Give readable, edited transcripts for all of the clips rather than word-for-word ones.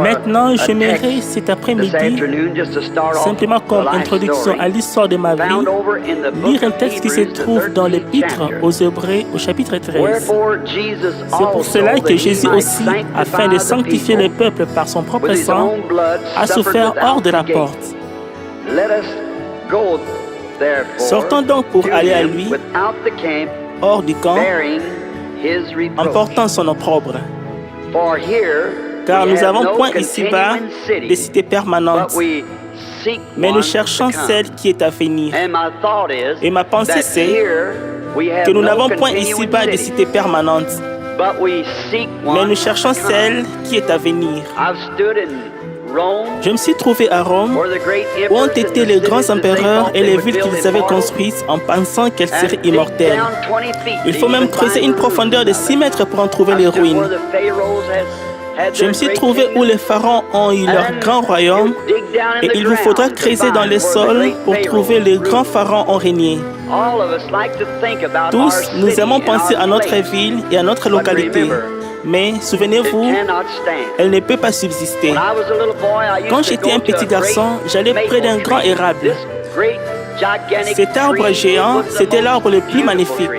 Maintenant, j'aimerais cet après-midi, simplement comme introduction à l'histoire de ma vie, lire un texte qui se trouve dans l'Épître aux Hébreux au chapitre 13. C'est pour cela que Jésus aussi, afin de sanctifier le peuple par son propre sang, a souffert hors de la porte. Sortons donc pour aller à lui, hors du camp, en portant son opprobre. Car nous n'avons point ici-bas de cité permanente, mais nous cherchons celle qui est à venir. Et ma pensée c'est que nous n'avons point ici-bas de cité permanente, mais nous cherchons celle qui est à venir. Je me suis trouvé à Rome, où ont été les grands empereurs et les villes qu'ils avaient construites en pensant qu'elles seraient immortelles. Il faut même creuser une profondeur de 6 mètres pour en trouver les ruines. Je me suis trouvé où les pharaons ont eu leur grand royaume et il vous faudra creuser dans les sols pour trouver les grands pharaons ont régné. Tous, nous aimons penser à notre ville et à notre localité. Mais souvenez-vous, elle ne peut pas subsister. Quand j'étais un petit garçon, j'allais près d'un grand érable. Cet arbre géant, c'était l'arbre le plus magnifique.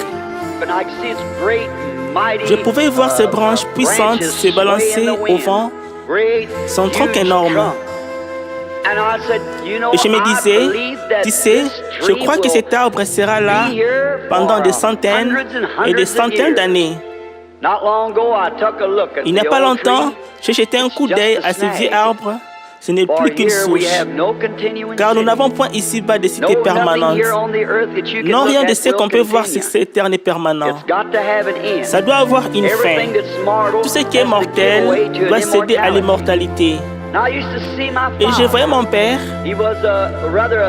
Je pouvais voir ses branches puissantes se balancer au vent, son tronc énorme. Et je me disais, tu sais, je crois que cet arbre sera là pendant des centaines et des centaines d'années. Il n'y a pas longtemps, j'ai jeté un coup d'œil à ce vieux arbre. Ce n'est plus qu'une souche, car nous n'avons point ici-bas de cité permanente. Non, rien de ce qu'on peut voir sur cette terre n'est permanent. Ça doit avoir une fin. Tout ce qui est mortel doit céder à l'immortalité. Et je voyais mon père.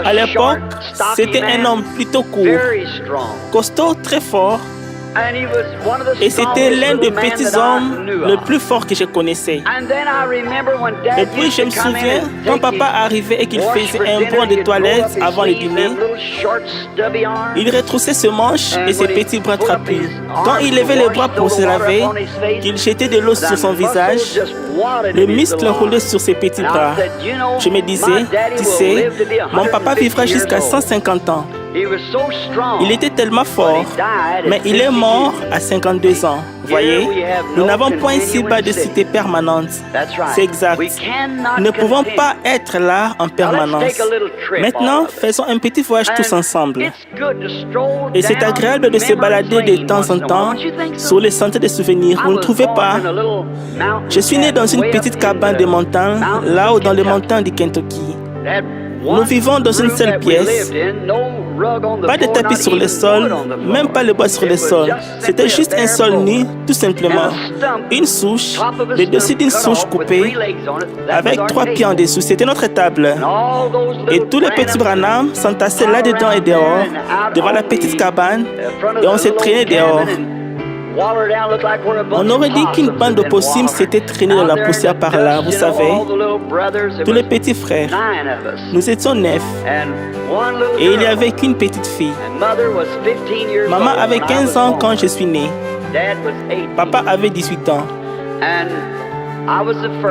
À l'époque, c'était un homme plutôt court, costaud, très fort. Et c'était l'un des petits hommes le plus fort que je connaissais. Et puis je me souviens, quand papa arrivait et qu'il faisait un bond de toilette avant le dîner, il retroussait ses manches et ses petits bras trapus. Quand il levait les bras pour se laver, qu'il jetait de l'eau sur son visage, les muscles roulaient sur ses petits bras. Je me disais, tu sais, mon papa vivra jusqu'à 150 ans. Il était tellement fort, mais il est mort à 52 ans. Voyez, nous n'avons point ici-bas de cité permanente. C'est exact. Nous ne pouvons pas être là en permanence. Maintenant, faisons un petit voyage tous ensemble. Et c'est agréable de se balader de temps en temps sur les sentiers de souvenirs. Vous ne trouvez pas? Je suis né dans une petite cabane de montagne, là-haut dans les montagnes du Kentucky. Nous vivons dans une seule pièce, pas de tapis sur le sol, même pas le bois sur le sol. C'était juste un sol nu, tout simplement. Une souche, le dessus d'une souche coupée, avec 3 pieds en dessous. C'était notre table. Et tous les petits branhams s'entassaient là-dedans et dehors, devant la petite cabane, et on se traînait dehors. On aurait dit qu'une bande de possums s'était traînée dans la poussière par là, vous savez. Tous les petits frères. Nous étions 9. Et il n'y avait qu'une petite fille. Maman avait 15 ans quand je suis né. Papa avait 18 ans.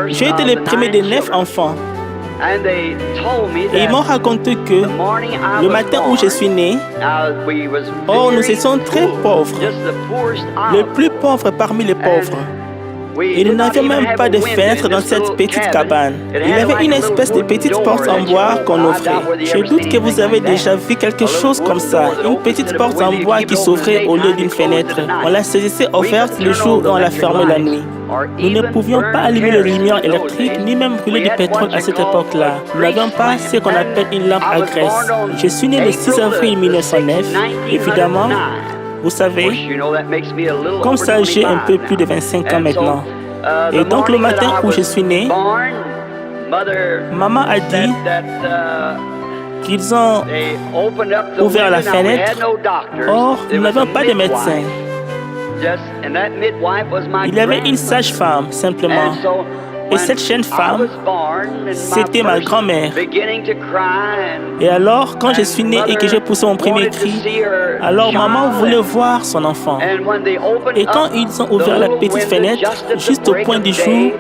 J'ai été le premier des 9 enfants. Et ils m'ont raconté que le matin où je suis né, nous étions très pauvres, le plus pauvre parmi les pauvres. Et nous n'avions même pas de fenêtre dans cette petite cabane. Il y avait une espèce de petite porte en bois qu'on ouvrait. Je doute que vous avez déjà vu quelque chose comme ça. Une petite porte en bois qui s'ouvrait au lieu d'une fenêtre. On la saisissait ouverte le jour et on la fermait la nuit. Nous ne pouvions pas allumer les lumières électriques ni même brûler du pétrole à cette époque-là. Nous n'avions pas ce qu'on appelle une lampe à graisse. Je suis né le 6 avril 1909, évidemment. Vous savez, comme ça j'ai un peu plus de 25 ans maintenant. Et donc le matin où je suis né, maman a dit qu'ils ont ouvert la fenêtre. Or, nous n'avions pas de médecin. Il y avait une sage-femme, simplement. Et cette jeune femme, c'était ma grand-mère. Et alors, quand je suis né et que j'ai poussé mon premier cri, alors maman voulait voir son enfant. Et quand ils ont ouvert la petite fenêtre, juste au point du jour,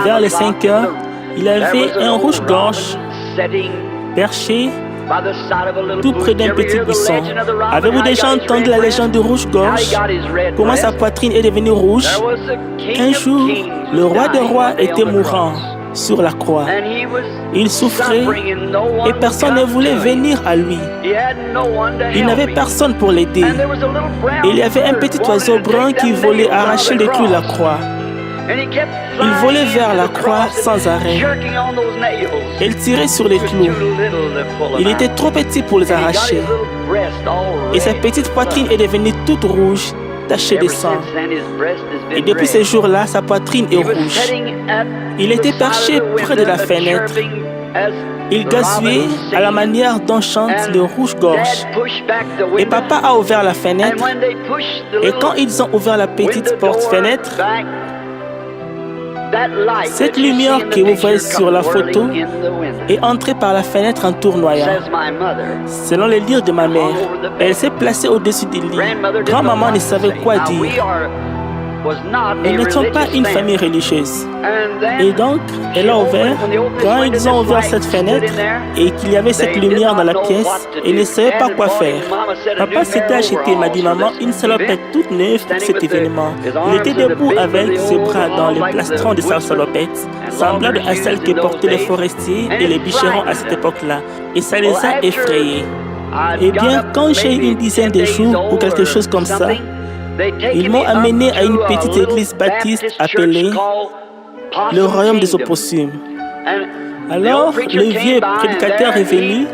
Vers les 5 heures, il avait un rouge-gorge perché tout près d'un petit buisson. Avez-vous déjà entendu la légende du rouge-gorge? Comment sa poitrine est devenue rouge? Un jour, le roi des rois était mourant sur la croix. Il souffrait et personne ne voulait venir à lui. Il n'avait personne pour l'aider. Il y avait un petit oiseau brun qui volait arracher les clous de la croix. Il volait vers la croix sans arrêt. Il tirait sur les clous. Il était trop petit pour les arracher. Et sa petite poitrine est devenue toute rouge, tachée de sang. Et depuis ce jour-là, sa poitrine est rouge. Il était perché près de la fenêtre. Il gazouillait à la manière dont chante le rouge-gorge. Et papa a ouvert la fenêtre. Et quand ils ont ouvert la petite porte-fenêtre, cette lumière que vous voyez sur la photo est entrée par la fenêtre en tournoyant. Selon les dires de ma mère, elle s'est placée au-dessus du lit. Grand-maman ne savait quoi dire. Nous n'étions pas une famille religieuse. Et donc, elle a ouvert. Quand ils ont ouvert cette fenêtre et qu'il y avait cette lumière dans la pièce, elle ne savait pas quoi faire. Papa s'était acheté, m'a dit maman, une salopette toute neuve pour cet événement. Il était debout avec ses bras dans les plastrons de sa salopette, semblable à celle que portaient les forestiers et les bûcherons à cette époque-là. Et ça les a effrayés. Eh bien, quand j'ai eu une dizaine de jours ou quelque chose comme ça, ils m'ont amené à une petite église baptiste appelée le Royaume des Opossums. Alors, le vieux prédicateur est venu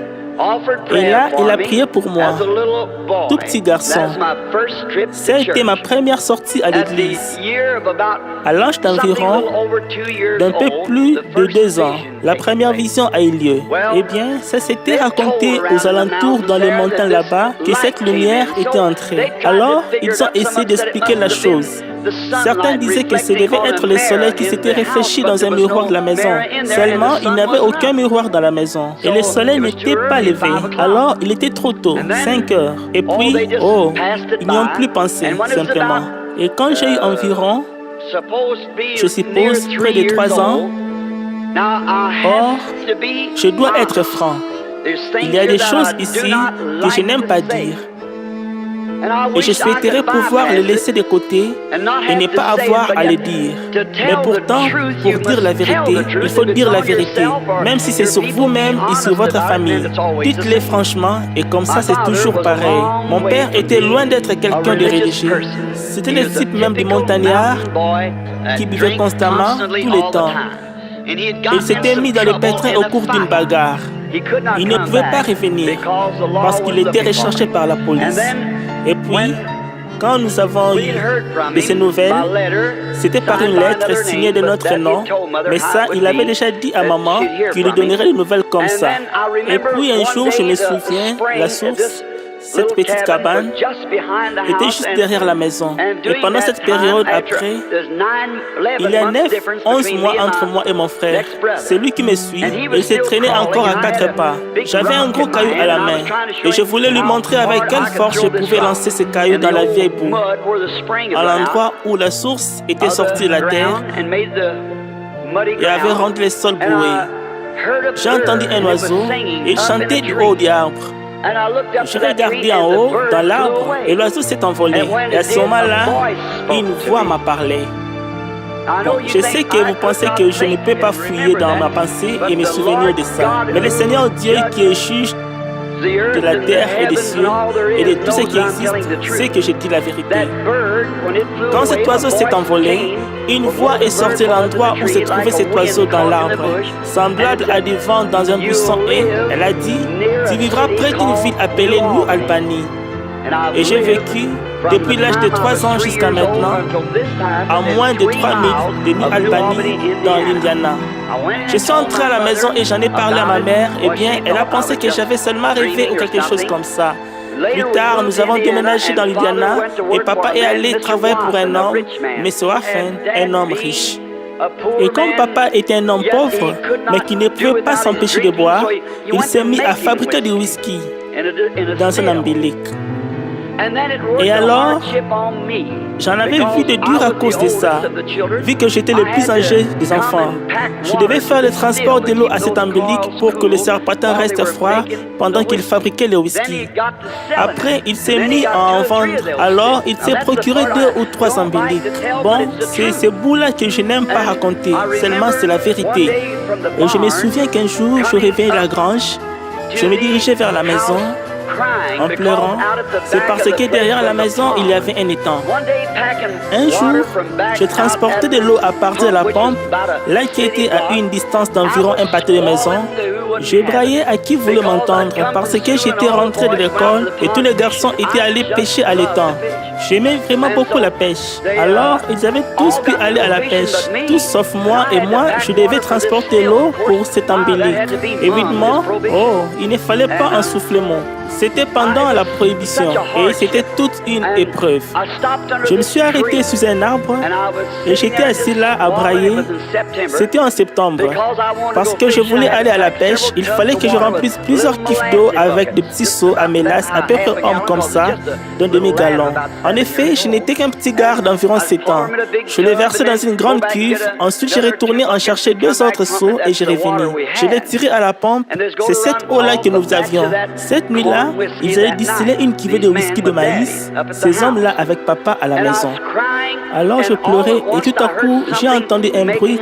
et là, il a prié pour moi, tout petit garçon. C'était ma première sortie à l'église. À l'âge d'environ d'un peu plus de 2 ans, la première vision a eu lieu. Eh bien, ça s'était raconté aux alentours dans les montagnes là-bas que cette lumière était entrée. Alors, ils ont essayé d'expliquer la chose. Certains disaient que ce devait être le soleil qui s'était réfléchi dans un miroir de la maison. Seulement, il n'y avait aucun miroir dans la maison. Et le soleil n'était pas levé. Alors, il était trop tôt, 5 heures. Et puis, ils n'y ont plus pensé, simplement. Et quand j'ai eu environ, je suppose, près de 3 ans, or, je dois être franc. Il y a des choses ici que je n'aime pas dire. Et je souhaiterais pouvoir les laisser de côté et ne pas avoir à les dire. Mais pourtant, pour dire la vérité, il faut dire la vérité, même si c'est sur vous-même et sur votre famille. Dites-les franchement, et comme ça, c'est toujours pareil. Mon père était loin d'être quelqu'un de religieux. C'était le type même du montagnard qui buvait constamment tout le temps. Il s'était mis dans le pétrin au cours d'une bagarre. Il ne pouvait pas revenir parce qu'il était recherché par la police. Et puis, quand nous avons eu de ces nouvelles, c'était par une lettre signée de notre nom, mais ça, il avait déjà dit à maman qu'il lui donnerait des nouvelles comme ça. Et puis un jour, je me souviens, la source, cette petite cabane était juste derrière la maison. Et pendant cette période après, il y a 11 mois entre moi et mon frère. C'est lui qui me suit et il s'est traîné encore à 4 pas. J'avais un gros caillou à la main et je voulais lui montrer avec quelle force je pouvais lancer ce caillou dans la vieille boue, à l'endroit où la source était sortie de la terre et avait rendu le sol boueux. J'ai entendu un oiseau et il chantait du haut des arbres. Je regardais en haut, dans l'arbre, et l'oiseau s'est envolé. Et à ce moment-là, une voix m'a parlé. Bon, je sais que vous pensez que je ne peux pas fouiller dans ma pensée et me souvenir de ça. Mais le Seigneur Dieu qui est juge de la terre et des cieux et de tout ce qui existe, sait que je dis la vérité. Quand cet oiseau s'est envolé, une voix est sortie de l'endroit où se trouvait cet oiseau dans l'arbre, semblable à des vents dans un buisson, et elle a dit, tu vivras près d'une ville appelée New Albany. Et j'ai vécu depuis l'âge de 3 ans jusqu'à maintenant, à moins de 3 milles de New Albany dans l'Indiana. Je suis entré à la maison et j'en ai parlé à ma mère. Eh bien, elle a pensé que j'avais seulement rêvé ou quelque chose comme ça. Plus tard, nous avons déménagé dans l'Indiana et papa est allé travailler pour un homme, mais Soafen, un homme riche. Et comme papa était un homme pauvre, mais qui ne pouvait pas s'empêcher de boire, il s'est mis à fabriquer du whisky dans un umbilic. Et alors, j'en avais vu de dur à cause de ça, vu que j'étais le plus âgé des enfants. Je devais faire le transport de l'eau à cet embellique pour que le serpentin reste froid pendant qu'il fabriquait le whisky. Après, il s'est mis à en vendre, alors il s'est procuré 2 ou 3 embelliques. Bon, c'est ce bout-là que je n'aime pas raconter, seulement c'est la vérité. Et je me souviens qu'un jour, je réveillais la grange, je me dirigeais vers la maison, en pleurant, c'est parce que derrière la maison, il y avait un étang. Un jour, je transportais de l'eau à partir de la pompe, là qui était à une distance d'environ un pâté de maison. Je braillais à qui voulait m'entendre parce que j'étais rentré de l'école et tous les garçons étaient allés pêcher à l'étang. J'aimais vraiment beaucoup la pêche. Alors, ils avaient tous pu aller à la pêche, tous sauf moi, et moi, je devais transporter l'eau pour cet embellique. Évidemment, il ne fallait pas un soufflement. C'était pendant la prohibition et c'était toute une épreuve. Je me suis arrêté sous un arbre et j'étais assis là à brailler. C'était en septembre. Parce que je voulais aller à la pêche, il fallait que je remplisse plusieurs cuves d'eau avec des petits seaux à mélasse à peu près hommes comme ça, d'un demi-gallon. En effet, je n'étais qu'un petit gars d'environ 7 ans. Je l'ai versé dans une grande cuve. Ensuite, j'ai retourné en chercher 2 autres seaux et j'ai revenu. Je l'ai tiré à la pompe. C'est cette eau-là que nous avions. Cette nuit-là, ils avaient distillé une cuvée de whisky de maïs, ces hommes-là avec papa à la maison. Alors je pleurais et tout à coup, j'ai entendu un bruit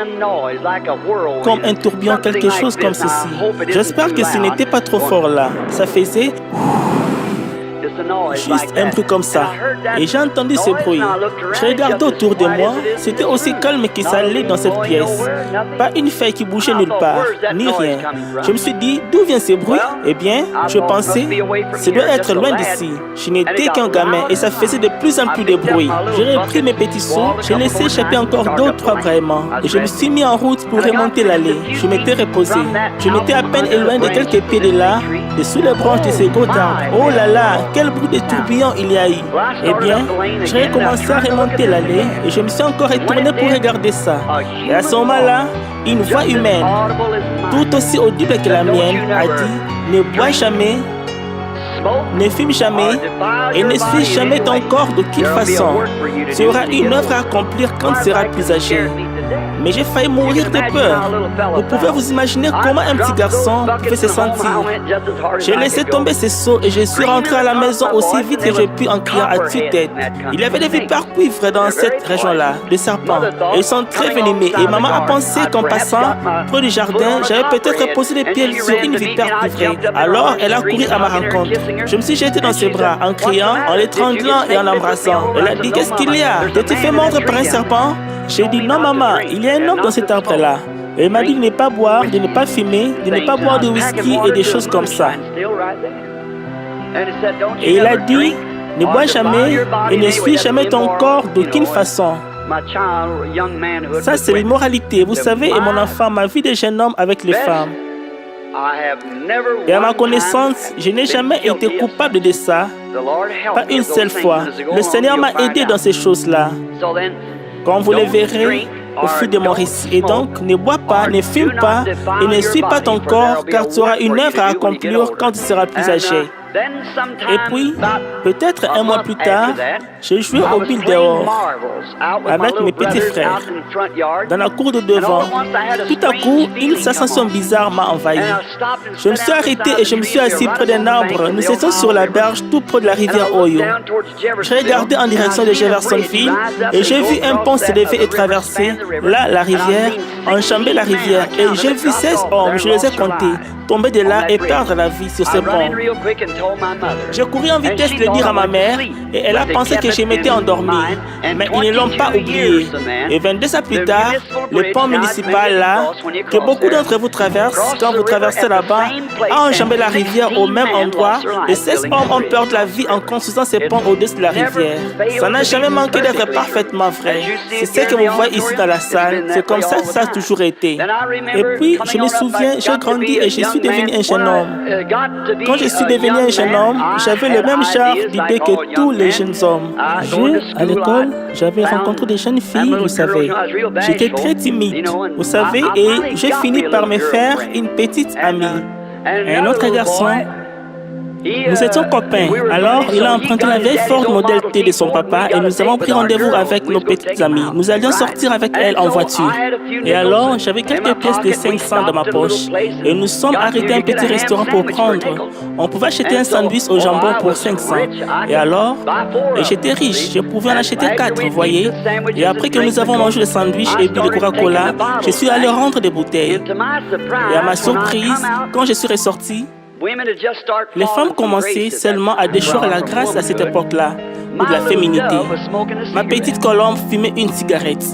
comme un tourbillon, quelque chose comme ceci. J'espère que ce n'était pas trop fort là. Ça faisait juste un bruit comme ça. Et j'ai entendu ce bruit. Je regardais autour de moi. C'était aussi calme que ça allait dans cette pièce. Pas une feuille qui bougeait nulle part, ni rien. Je me suis dit, d'où vient ce bruit? Eh bien, je pensais, ça doit être loin d'ici. Je n'étais qu'un gamin et ça faisait de plus en plus de bruit. J'ai repris mes petits seaux, j'ai laissé échapper encore 2 ou 3 braillements et je me suis mis en route pour remonter l'allée. Je m'étais reposé. Je m'étais à peine éloigné de quelques pieds de là, de sous les branches de ces gros arbres. Oh là là, quel bruit de tourbillon il y a eu. Eh bien, j'ai recommencé à remonter l'allée et je me suis encore retourné pour regarder ça. Et à ce moment-là, une voix humaine, tout aussi audible que la mienne, a dit « Ne bois jamais, ne fume jamais et ne suis jamais ton corps de toute façon. Tu auras une œuvre à accomplir quand tu seras plus âgé. » Mais j'ai failli mourir de peur. Vous pouvez vous imaginer comment un petit garçon pouvait se sentir. J'ai laissé tomber ses seaux et je suis rentré à la maison aussi vite que j'ai pu en criant à tue-tête. Il y avait des vipères cuivres dans cette région-là, des serpents. Et ils sont très venimeux. Et maman a pensé qu'en passant près du jardin, j'avais peut-être posé les pieds sur une vipère cuivrée. Alors elle a couru à ma rencontre. Je me suis jeté dans ses bras en criant, en l'étranglant et en l'embrassant. Elle a dit, qu'est-ce qu'il y a? T'es-tu fait mordre par un serpent? J'ai dit, non maman, il y a un homme dans cet arbre-là. Elle m'a dit de ne pas boire, de ne pas fumer, de ne pas boire de whisky et des choses comme ça. Et il a dit, ne bois jamais et ne suis jamais ton corps d'aucune façon. Ça, c'est l'immoralité. Vous savez, et mon enfant, ma vie de jeune homme avec les femmes. Et à ma connaissance, je n'ai jamais été coupable de ça. Pas une seule fois. Le Seigneur m'a aidé dans ces choses-là. Comme vous le verrez au fil de mon récit. Et donc, ne bois pas, ne fume pas et ne suis pas ton corps, car tu auras une œuvre à accomplir quand tu seras plus âgé. Et puis, peut-être un mois plus tard, j'ai joué au bill dehors avec mes petits frères dans la cour de devant. Tout à coup, une sensation bizarre m'a envahi. Je me suis arrêté et je me suis assis près d'un arbre. Nous étions sur la berge tout près de la rivière Ohio. J'ai regardé en direction de Jeffersonville et j'ai vu un pont s'élever et traverser là la rivière, enjamber la rivière. Et j'ai vu 16 hommes, je les ai comptés, tomber de là et perdre la vie sur ce pont. J'ai couru en vitesse le dire à ma mère et elle a pensé que je m'étais endormi. Mais ils ne l'ont pas oublié. Et 22 ans plus tard, le pont municipal là, que beaucoup d'entre vous traversent quand vous traversez là-bas, a enjambé la rivière au même endroit et 16 hommes ont perdu la vie en construisant ce pont au-dessus de la rivière. Ça n'a jamais manqué d'être parfaitement vrai. C'est ce que vous voyez ici dans la salle. C'est comme ça que ça a toujours été. Et puis, je me souviens, j'ai grandi et je suis devenu un jeune homme. Quand je suis devenu un jeune homme, j'avais le même genre d'idées que tous les jeunes hommes. À l'école, j'avais rencontré des jeunes filles, vous savez. J'étais très timide, vous savez, et j'ai fini par me faire une petite amie. Un autre garçon Nous étions copains. Alors, il a emprunté la vieille Ford Model T de son papa et nous avons pris rendez-vous avec nos petites amies. Nous allions sortir avec elle en voiture. Et alors, j'avais quelques pièces de 500 dans ma poche et nous sommes arrêtés à un petit restaurant pour prendre. On pouvait acheter un sandwich au jambon pour 500. Et alors, j'étais riche, je pouvais en acheter 4, vous voyez. Et après que nous avons mangé le sandwich et bu le Coca-Cola, je suis allé rendre des bouteilles. Et à ma surprise, quand je suis ressorti, les femmes commençaient seulement à déchoir la grâce à cette époque-là, ou de la féminité. Ma petite colombe fumait une cigarette.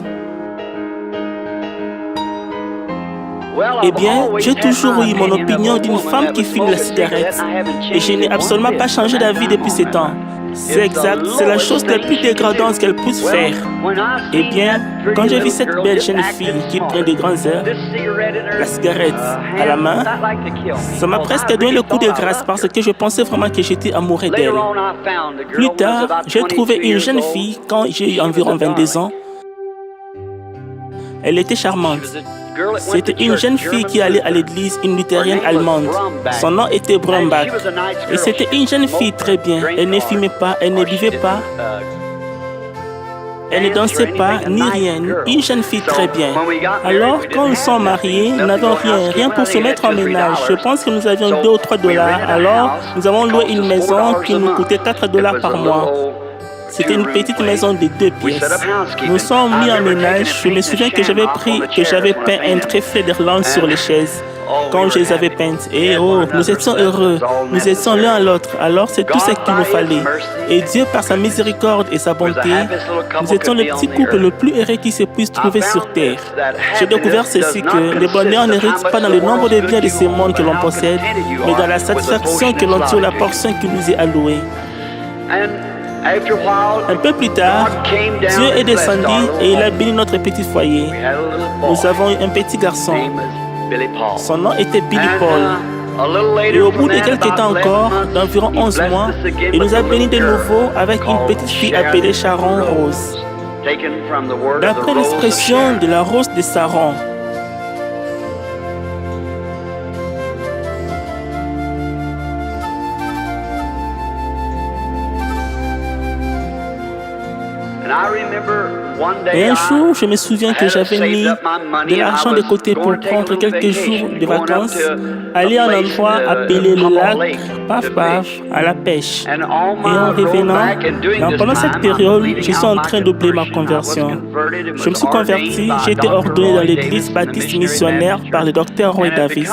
Eh bien, j'ai toujours eu mon opinion d'une femme qui fume la cigarette et je n'ai absolument pas changé d'avis depuis ce temps. C'est exact, c'est la chose la plus dégradante qu'elle puisse faire. Eh bien, quand j'ai vu cette belle jeune fille qui prend de grands airs, la cigarette à la main, ça m'a presque donné le coup de grâce parce que je pensais vraiment que j'étais amoureux d'elle. Plus tard, j'ai trouvé une jeune fille quand j'ai eu environ 22 ans. Elle était charmante. C'était une jeune fille qui allait à l'église, une luthérienne allemande. Son nom était Brombach. Et c'était une jeune fille très bien. Elle ne fumait pas, elle ne buvait pas. Elle ne dansait pas, ni rien. Une jeune fille très bien. Alors, quand nous sommes mariés, nous n'avons rien pour se mettre en ménage. Je pense que nous avions 2 ou 3 dollars. Alors, nous avons loué une maison qui nous coûtait 4 dollars par mois. C'était une petite maison de 2 pièces. Nous sommes mis en ménage. Je me souviens que j'avais peint un tréflet d'Irlande sur les chaises quand je les avais peintes. Et oh, nous étions heureux. Nous étions l'un à l'autre. Alors c'est tout ce qu'il nous fallait. Et Dieu, par sa miséricorde et sa bonté, nous étions le petit couple le plus heureux qui se puisse trouver sur terre. J'ai découvert ceci que le bonheur n'hérite pas dans le nombre de biens de ce monde que l'on possède, mais dans la satisfaction que l'on tire la portion qui nous est allouée. Un peu plus tard, Dieu est descendu et il a béni notre petit foyer. Nous avons eu un petit garçon. Son nom était Billy Paul. Et au bout de quelques temps encore, d'environ 11 mois, il nous a bénis de nouveau avec une petite fille appelée Sharon Rose. D'après l'expression de la rose de Saron. Et un jour, je me souviens que j'avais mis de l'argent de côté pour prendre quelques jours de vacances, aller à un endroit appelé le lac Paf Paf à la pêche. Et en revenant, pendant cette période, je suis en train d'oublier ma conversion. Je me suis converti, j'ai été ordonné dans l'église baptiste missionnaire par le docteur Roy Davis.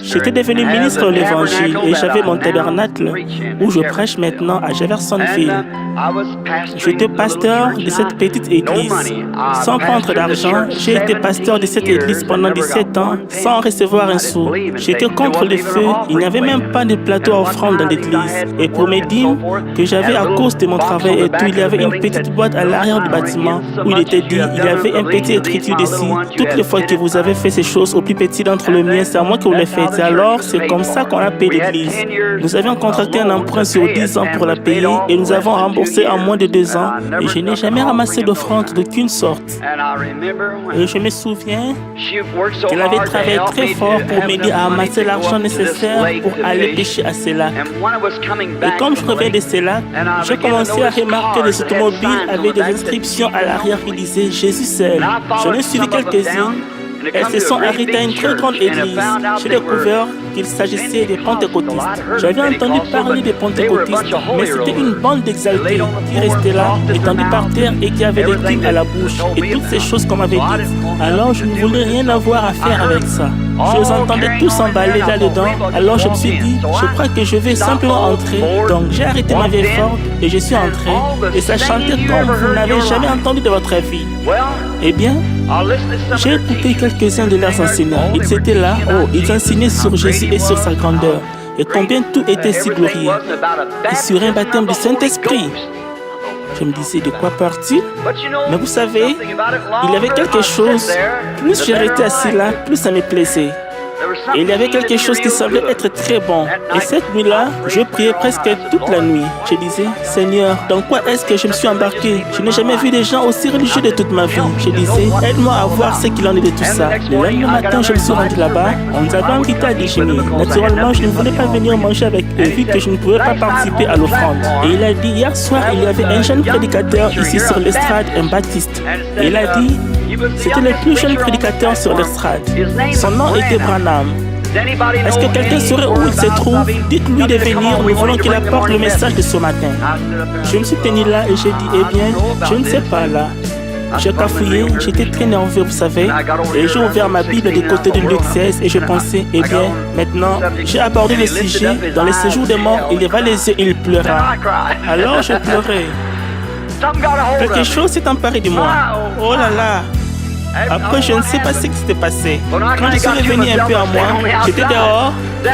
J'étais devenu ministre de l'Évangile et j'avais mon tabernacle où je prêche maintenant à Jeffersonville. J'étais pasteur de cette petite église. Sans prendre d'argent, j'ai été pasteur de cette église pendant 17 ans sans recevoir un sou. J'étais contre le feu, il n'y avait même pas de plateau à offrande dans l'église. Et pour mes dîmes que j'avais à cause de mon travail et tout, il y avait une petite boîte à l'arrière du bâtiment où il était dit, il y avait un petit écriture dessus. Toutes les fois que vous avez fait ces choses au plus petit d'entre le mien, c'est à moi que vous les faites. Et alors, c'est comme ça qu'on a payé l'église. Nous avions contracté un emprunt sur 10 ans pour la payer et nous avons remboursé en moins de 2 ans. Et je n'ai jamais ramassé d'offrande d'aucune sorte. Et je me souviens qu'elle avait travaillé très fort pour m'aider à amasser l'argent nécessaire pour aller pêcher à ces lacs. Et comme je reviens de ces lacs, j'ai commencé à remarquer que les automobiles avaient des inscriptions à l'arrière qui disaient « Jésus seul ». J'en ai suivi quelques-unes. Elles se sont arrêtées à une très grande église. J'ai découvert qu'il s'agissait des pentecôtistes. J'avais entendu parler des pentecôtistes, mais c'était une bande d'exaltés qui restaient là, étendus par terre et qui avaient des crimes à la bouche et toutes ces choses qu'on m'avait dites. Alors je ne voulais rien avoir à faire avec ça. Je les entendais tous s'emballer là-dedans. Alors je me suis dit, je crois que je vais simplement entrer. Donc j'ai arrêté ma vieille Ford et je suis entré. Et ça chantait comme vous n'avez jamais entendu de votre vie. Eh bien, j'ai écouté quelques-uns de leurs enseignants. Ils étaient là, ils enseignaient sur Jésus et sur sa grandeur. Et combien tout était si glorieux. Et sur un baptême du Saint-Esprit. Je me disais, de quoi parle-t-il? Mais vous savez, il y avait quelque chose. Plus je restais assis là, plus ça me plaisait. Et il y avait quelque chose qui semblait être très bon. Et cette nuit-là, je priais presque toute la nuit. Je disais, Seigneur, dans quoi est-ce que je me suis embarqué? Je n'ai jamais vu des gens aussi religieux de toute ma vie. Je disais, aide-moi à voir ce qu'il en est de tout ça. Le lendemain matin, je me suis rendu là-bas. On nous avait invités à déjeuner. Naturellement, je ne voulais pas venir manger avec eux vu que je ne pouvais pas participer à l'offrande. Et il a dit, hier soir, il y avait un jeune prédicateur ici sur l'estrade, un baptiste. Et il a dit, c'était le plus jeune prédicateur sur l'estrade. Son nom était Branham. Est-ce que quelqu'un saurait où il se trouve? Dites-lui de venir, nous voulons qu'il apporte le message de ce matin. Je me suis tenu là et j'ai dit, eh bien, je ne sais pas là. J'ai cafouillé, j'étais très nerveux, vous savez. Et j'ai ouvert ma Bible du côté de Luc 16 et je pensais, eh bien, maintenant, j'ai abordé le sujet. Dans les séjours des morts, il leva les yeux et il pleura. Alors je pleurais. Quelque chose s'est emparé de moi. Oh là là! Après, je ne sais pas ce qui s'était passé. Quand je suis revenu un peu à moi, j'étais dehors.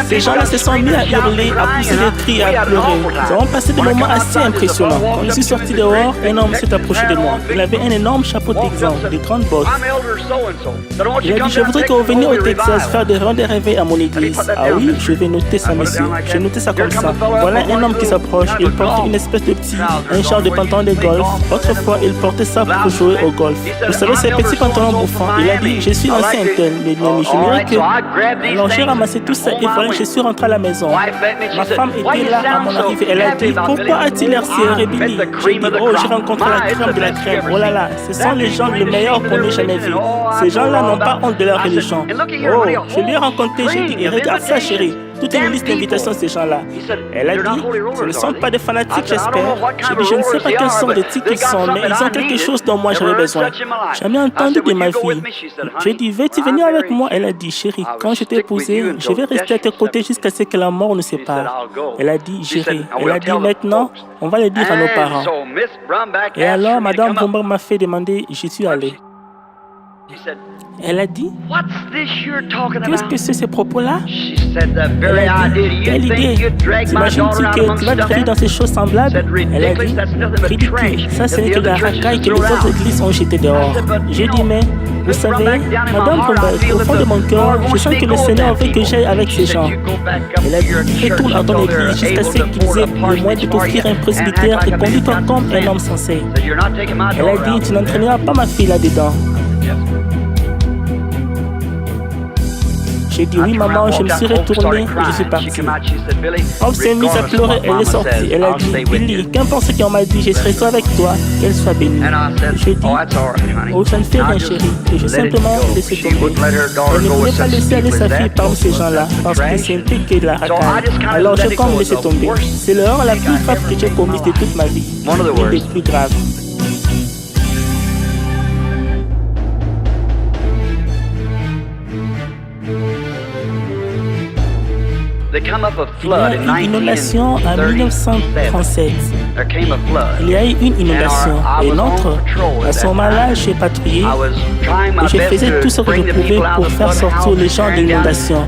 Ces gens-là se sont mis à hurler, à pousser des cris, à pleurer. Nous avons passé des moments assez impressionnants. Quand je suis sorti dehors, un homme s'est approché de moi. Il avait un énorme chapeau texan, des grandes bottes. Il a dit, je voudrais que vous veniez au Texas faire des rondes de réveil à mon église. Ah oui, je vais noter ça, monsieur. J'ai noté ça comme ça. Voilà un homme qui s'approche. Il portait une espèce de petit, un genre de pantalon de golf. Autrefois, il portait ça pour jouer au golf. Vous savez, ces petits pantalons bouffants. Il a dit, je suis l'ancien tel, mais je m'irais que... Alors j'ai ramassé tout ça et voilà, je suis rentré à la maison. Ma femme était là à mon arrivée. Elle a dit, pourquoi a-t-il l'air si rébellieux? J'ai dit, oh, j'ai rencontré la crème de la crème. Oh là là, ce sont les gens les meilleurs qu'on ait jamais vus. Ces gens-là n'ont pas honte de leur religion. Oh, je lui ai rencontré, j'ai dit, et regarde ça, chérie. Toute une liste d'invitations, ces gens-là. Elle a dit, ce ne sont pas des fanatiques, j'espère. J'ai dit, je ne sais pas quelle sorte de types ils sont, mais ils ont quelque chose dont moi j'avais besoin. Jamais entendu de ma vie. J'ai dit, veux-tu venir avec moi? Elle a dit, chérie, quand je t'ai épousé, je vais rester à tes côtés jusqu'à ce que la mort nous sépare. Elle a dit, j'irai. Elle a dit, maintenant, on va le dire à nos parents. Et alors, Madame Bomber m'a fait demander, j'y suis allé. Elle a dit, qu'est-ce que c'est ces propos-là? Elle a dit, quelle idée? T'imagines-tu que tu vas te dans ces choses semblables? Elle a dit, ridicule, ça ce n'est que la racaille que les autres églises ont jeté dehors. J'ai dit, mais vous savez, Madame Bomber, au fond de mon cœur, je sens que le Seigneur veut que j'aille avec ces gens. Elle a dit, retourne à ton église jusqu'à ce qu'ils aient le moyen de t'offrir un presbytère et conduis-toi comme un homme sensé. Elle a dit, tu n'entraîneras pas ma fille là-dedans. J'ai dit oui maman, je me suis retournée et je suis partie. Hope s'est mise à pleurer, elle est sortie. Elle a dit, Billy, qu'importe ce qu'on m'a dit, je serai avec toi, qu'elle soit bénie. J'ai dit, oh ça ne fait rien chérie, et j'ai simplement laissé tomber. Elle ne voulait pas laisser aller sa fille parmi ces gens-là, parce que c'était que de la racaille. Alors j'ai comme laissé tomber. C'est l'erreur la plus grave que j'ai commise de toute ma vie, une des plus graves. Il y a eu une inondation en 1937. Il y a eu une inondation et l'autre, à ce moment-là, j'ai patrouillé et je faisais tout ce que je pouvais pour faire sortir les gens de l'inondation.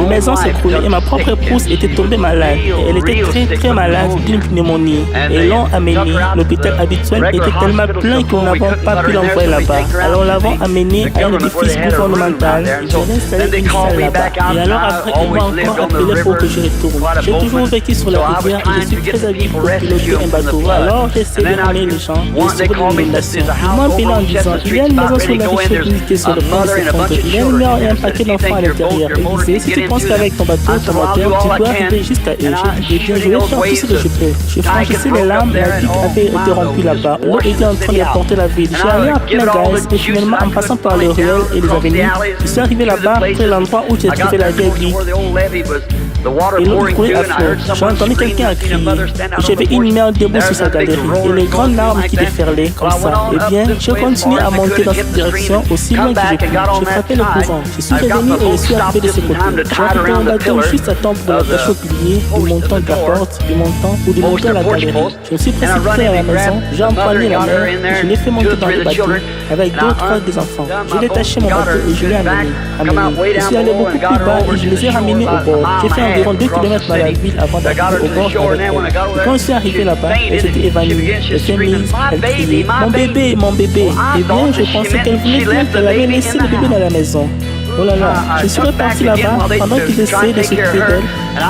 Une maison s'écroulait et ma propre épouse était tombée malade. Et elle était très très malade d'une pneumonie. Et l'ont amenée. L'hôpital habituel était tellement plein que nous n'avons pas pu l'envoyer là-bas. Alors nous l'avons amenée à un édifice gouvernemental. Ils ont installé une salle là-bas. Et alors après, ils m'ont encore appelé pour que je retourne. J'ai toujours vécu sur la rivière et je suis très habile pour piloter un bateau. Alors j'essaie de ramener les gens et sauver l'inondation. Ils m'ont appelé en disant, il y a une maison sur la riche unité sur le pont de s'effondrer. Il y a une mère et un paquet d'enfants à l'intérieur. Et disait, si tu penses qu'avec ton bateau, ton moteur, tu dois arriver jusqu'à eux. J'ai dit, bien, je vais faire tout ce que je peux. Je franchissais les lames, la digue avait été rompue là-bas. L'eau était en train d'apporter la ville. J'ai allé à plein gaz et finalement en passant par les ruelles et les avenues, je suis arrivé là-bas près de l'endroit où j'ai trouvé la vieille digue. Et l'eau coulait à flot. J'ai entendu quelqu'un crier. J'avais une mère debout sur sa galerie et les grandes larmes qui déferlaient comme ça. Eh bien, j'ai continué à monter dans cette direction aussi loin que j'ai pu. J'ai frappé le courant. Je suis revenu et je suis arrivé de ce côté. J'ai arrêté un bateau juste à temps pour l'attacher au pilier, du montant de la porte, du montant ou du montant à la galerie. Je me suis précipité à la maison, j'ai empoigné la mer et je l'ai fait monter dans le bateau avec 2 ou 3 des enfants. J'ai détaché mon bateau et je l'ai amené. Je suis allé beaucoup plus bas et je les ai ramenés au bord. J'ai fait environ 2 km dans la ville avant d'arriver au bord avec elle. Et quand je suis arrivé là-bas, elle s'était évanouie. Elle s'est mise, elle criait, mon bébé, mon bébé. Eh bien, je pensais qu'elle voulait dire qu'elle avait laissé le bébé dans la maison. Oh là là, je suis reparti là-bas pendant qu'ils essayaient de s'occuper d'elle.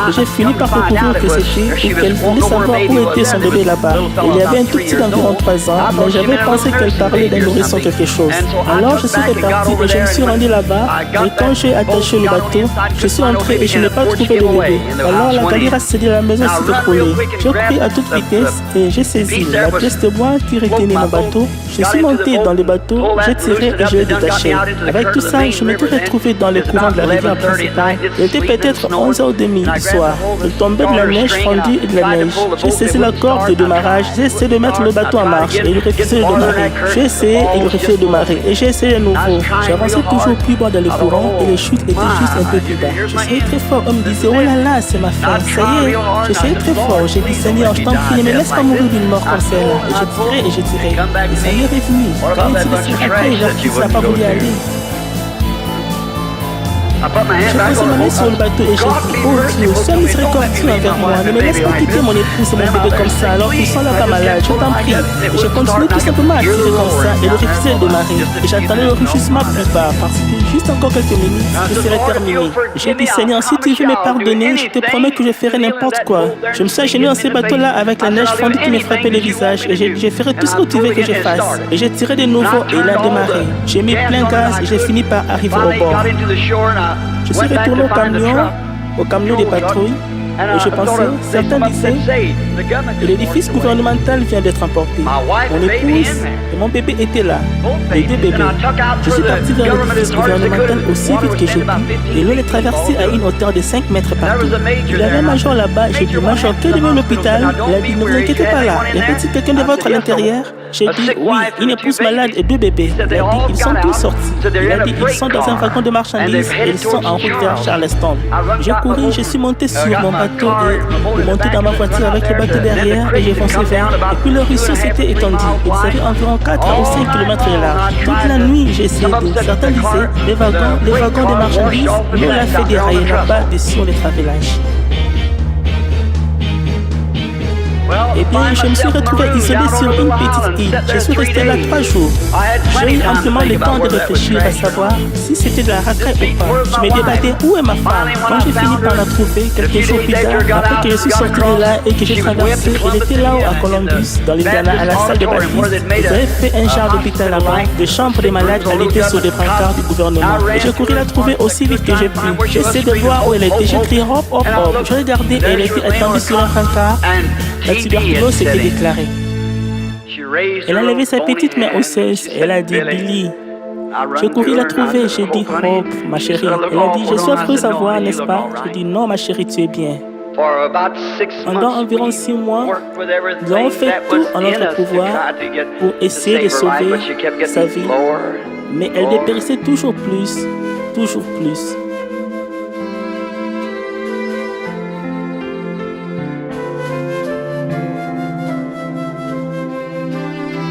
Et j'ai fini par découvrir que c'était ou qu'elle voulait savoir où était son bébé là-bas. Il y avait un tout petit d'environ 3 ans, mais j'avais pensé qu'elle parlait d'un nourrisson quelque chose. Alors je suis reparti et je me suis rendu là-bas. Et quand j'ai attaché le bateau, je suis entré et je n'ai pas trouvé de bébé. Alors la galère a cédé, la maison s'est écroulée. J'ai couru à toute vitesse et j'ai saisi la pièce de bois qui retenait mon bateau. Je suis monté dans le bateau, j'ai tiré et je l'ai détaché. Avec tout ça, je m'étais retrouvé dans le courant de la rivière principale. Il était peut-être 11h30 du soir. Il tombait de la neige fondue et de la neige. J'ai saisi la corde de démarrage, j'ai essayé de mettre le bateau en marche et il refusait de démarrer. J'ai essayé et il refusait de démarrer et j'ai essayé de nouveau. J'avançais toujours plus bas dans le courant et les chutes étaient juste un peu plus bas. J'essayais très fort, on me disait oh là là, c'est ma fin, ça y est. J'essayais très fort, j'ai dit Seigneur, je t'en prie, ne me laisse pas mourir d'une mort comme celle-là. Et j'ai tiré et j'ai tiré. Et ça y est revenu. Quand il s'est après, il a pas voulu aller. J'ai posé ma main sur le bateau et j'ai dit, oh Dieu, sois miséricordieux envers moi, ne me laisse pas quitter mon épouse et mon bébé comme ça alors qu'ils sont là-bas malades, je t'en prie. Et j'ai continué tout simplement à tirer comme ça et le refusait de démarrer. Et j'attendais le rugissement plus bas parce que juste encore quelques minutes, je serais terminé. J'ai dit, Seigneur, si tu veux me pardonner, je te promets que je ferai n'importe quoi. Je me suis agenouillé dans ces bateaux-là avec la neige fondue qui me frappait le visage et j'ai dit, je ferai tout ce que tu veux que je fasse. Et j'ai tiré de nouveau et il a démarré. J'ai mis plein gaz et j'ai fini par arriver au bord. Je suis retourné au camion des patrouilles et je pensais, certains disaient, l'édifice gouvernemental vient d'être emporté. Mon épouse et mon bébé étaient là, les 2 bébés. Je suis parti vers l'édifice gouvernemental aussi vite que j'ai pu et l'eau est traversée à une hauteur de 5 mètres partout. Il y avait un major là-bas et j'ai dit, major, quel est l'hôpital? Il a dit, ne vous inquiétez pas là, y avait-il quelqu'un de votre à l'intérieur? J'ai dit, oui, une épouse malade et 2 bébés. Il a dit, ils sont tous sortis. Il a dit, ils sont dans un wagon de marchandises et ils sont en route vers Charleston. J'ai couru, je suis monté sur mon bateau et monté dans ma voiture avec le bateau derrière et j'ai foncé vers. Et puis le ruisseau s'était étendu. Il avait environ 4 ou 5 km de large. Toute la nuit, j'ai essayé de. Certains disaient, les wagons de marchandises, nous l'a fait dérailler là-bas sur les travelages. Eh bien, je me suis retrouvé isolé sur une petite île. Je suis resté là 3 jours. J'ai eu amplement le temps de réfléchir à savoir si c'était de la racaille ou pas. Je me débattais où est ma femme. Quand j'ai fini par la trouver, quelques jours plus tard, après que je suis sorti de là et que j'ai traversé, elle était là-haut à Columbus, dans l'Indiana, à la salle de baptiste. Ils avaient fait un genre d'hôpital là-bas, de chambre des malades, elle était sur des brancards du gouvernement. Et j'ai couru la trouver aussi vite que j'ai pu. J'essaie de voir où elle était. J'ai crié hop, hop, hop. Je regardais et elle était attendue sur un brancard. La tuberculose s'était déclarée. Elle a levé sa petite main osseuse et elle a dit, Billy. J'ai couru la trouver, j'ai dit, Hope, ma chérie. Elle a dit, je suis affreuse à voir, n'est-ce pas? J'ai dit, non, ma chérie, tu es bien. Pendant environ 6 mois, nous avons fait tout en notre pouvoir pour essayer de sauver sa vie, mais elle dépérissait toujours plus, toujours plus.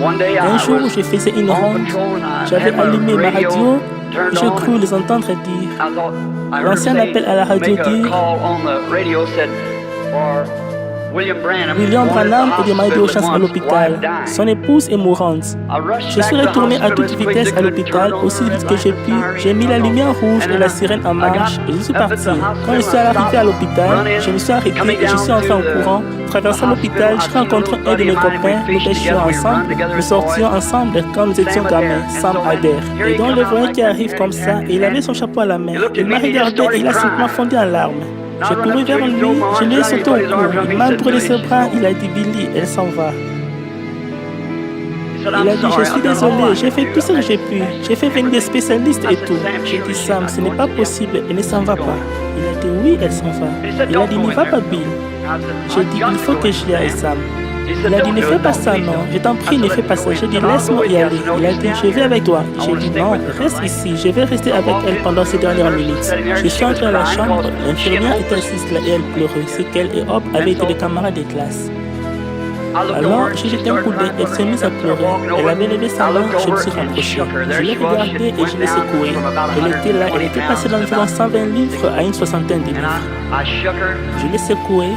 Un jour, je faisais une ronde, j'avais allumé ma radio, je crus les entendre dire. L'ancien appel à la radio dit William Branham est demandé d'urgence à l'hôpital. Son épouse est mourante. Je suis retourné à toute vitesse à l'hôpital, aussi vite que j'ai pu. J'ai mis la lumière rouge et la sirène en marche et je suis parti. Quand je suis arrivé à l'hôpital, je me suis arrêté et je suis entré en courant. Traversant l'hôpital, je rencontré un de mes copains. Nous pêchions ensemble. Nous sortions ensemble quand nous étions gamins, Sam Adair. Et donc le voyais qui arrive comme ça et il avait son chapeau à la main. Il m'a regardé et il a simplement fondu en larmes. J'ai couru vers lui, je lui ai sauté au cou. Il m'a brûlé ses bras, il a dit Billy, elle s'en va. Il a dit, je suis désolé, j'ai fait tout ce que j'ai pu. J'ai fait venir des spécialistes et tout. J'ai dit, Sam, ce n'est pas possible, elle ne s'en va pas. Il a dit, oui, elle s'en va. Il a dit, n'y va pas, Bill. J'ai dit, il faut que j'y aille, Sam. Il a dit, ne fais pas ça, non. Je t'en prie, ne fais pas ça. J'ai dit, laisse-moi y aller. Il a dit, je vais avec toi. J'ai dit, non, reste ici. Je vais rester avec elle pendant ces dernières minutes. Je suis entré à la chambre. L'infirmière était assise là et elle pleurait. C'est qu'elle et Hop avaient été des camarades de classe. Alors, j'ai jeté un coup d'œil, elle s'est mise à pleurer. Elle avait levé sa main, je me suis rapproché. Je l'ai regardée et je l'ai secouée. Elle était là, elle était passée d'environ 120 livres à une soixantaine de livres. Je l'ai secouée.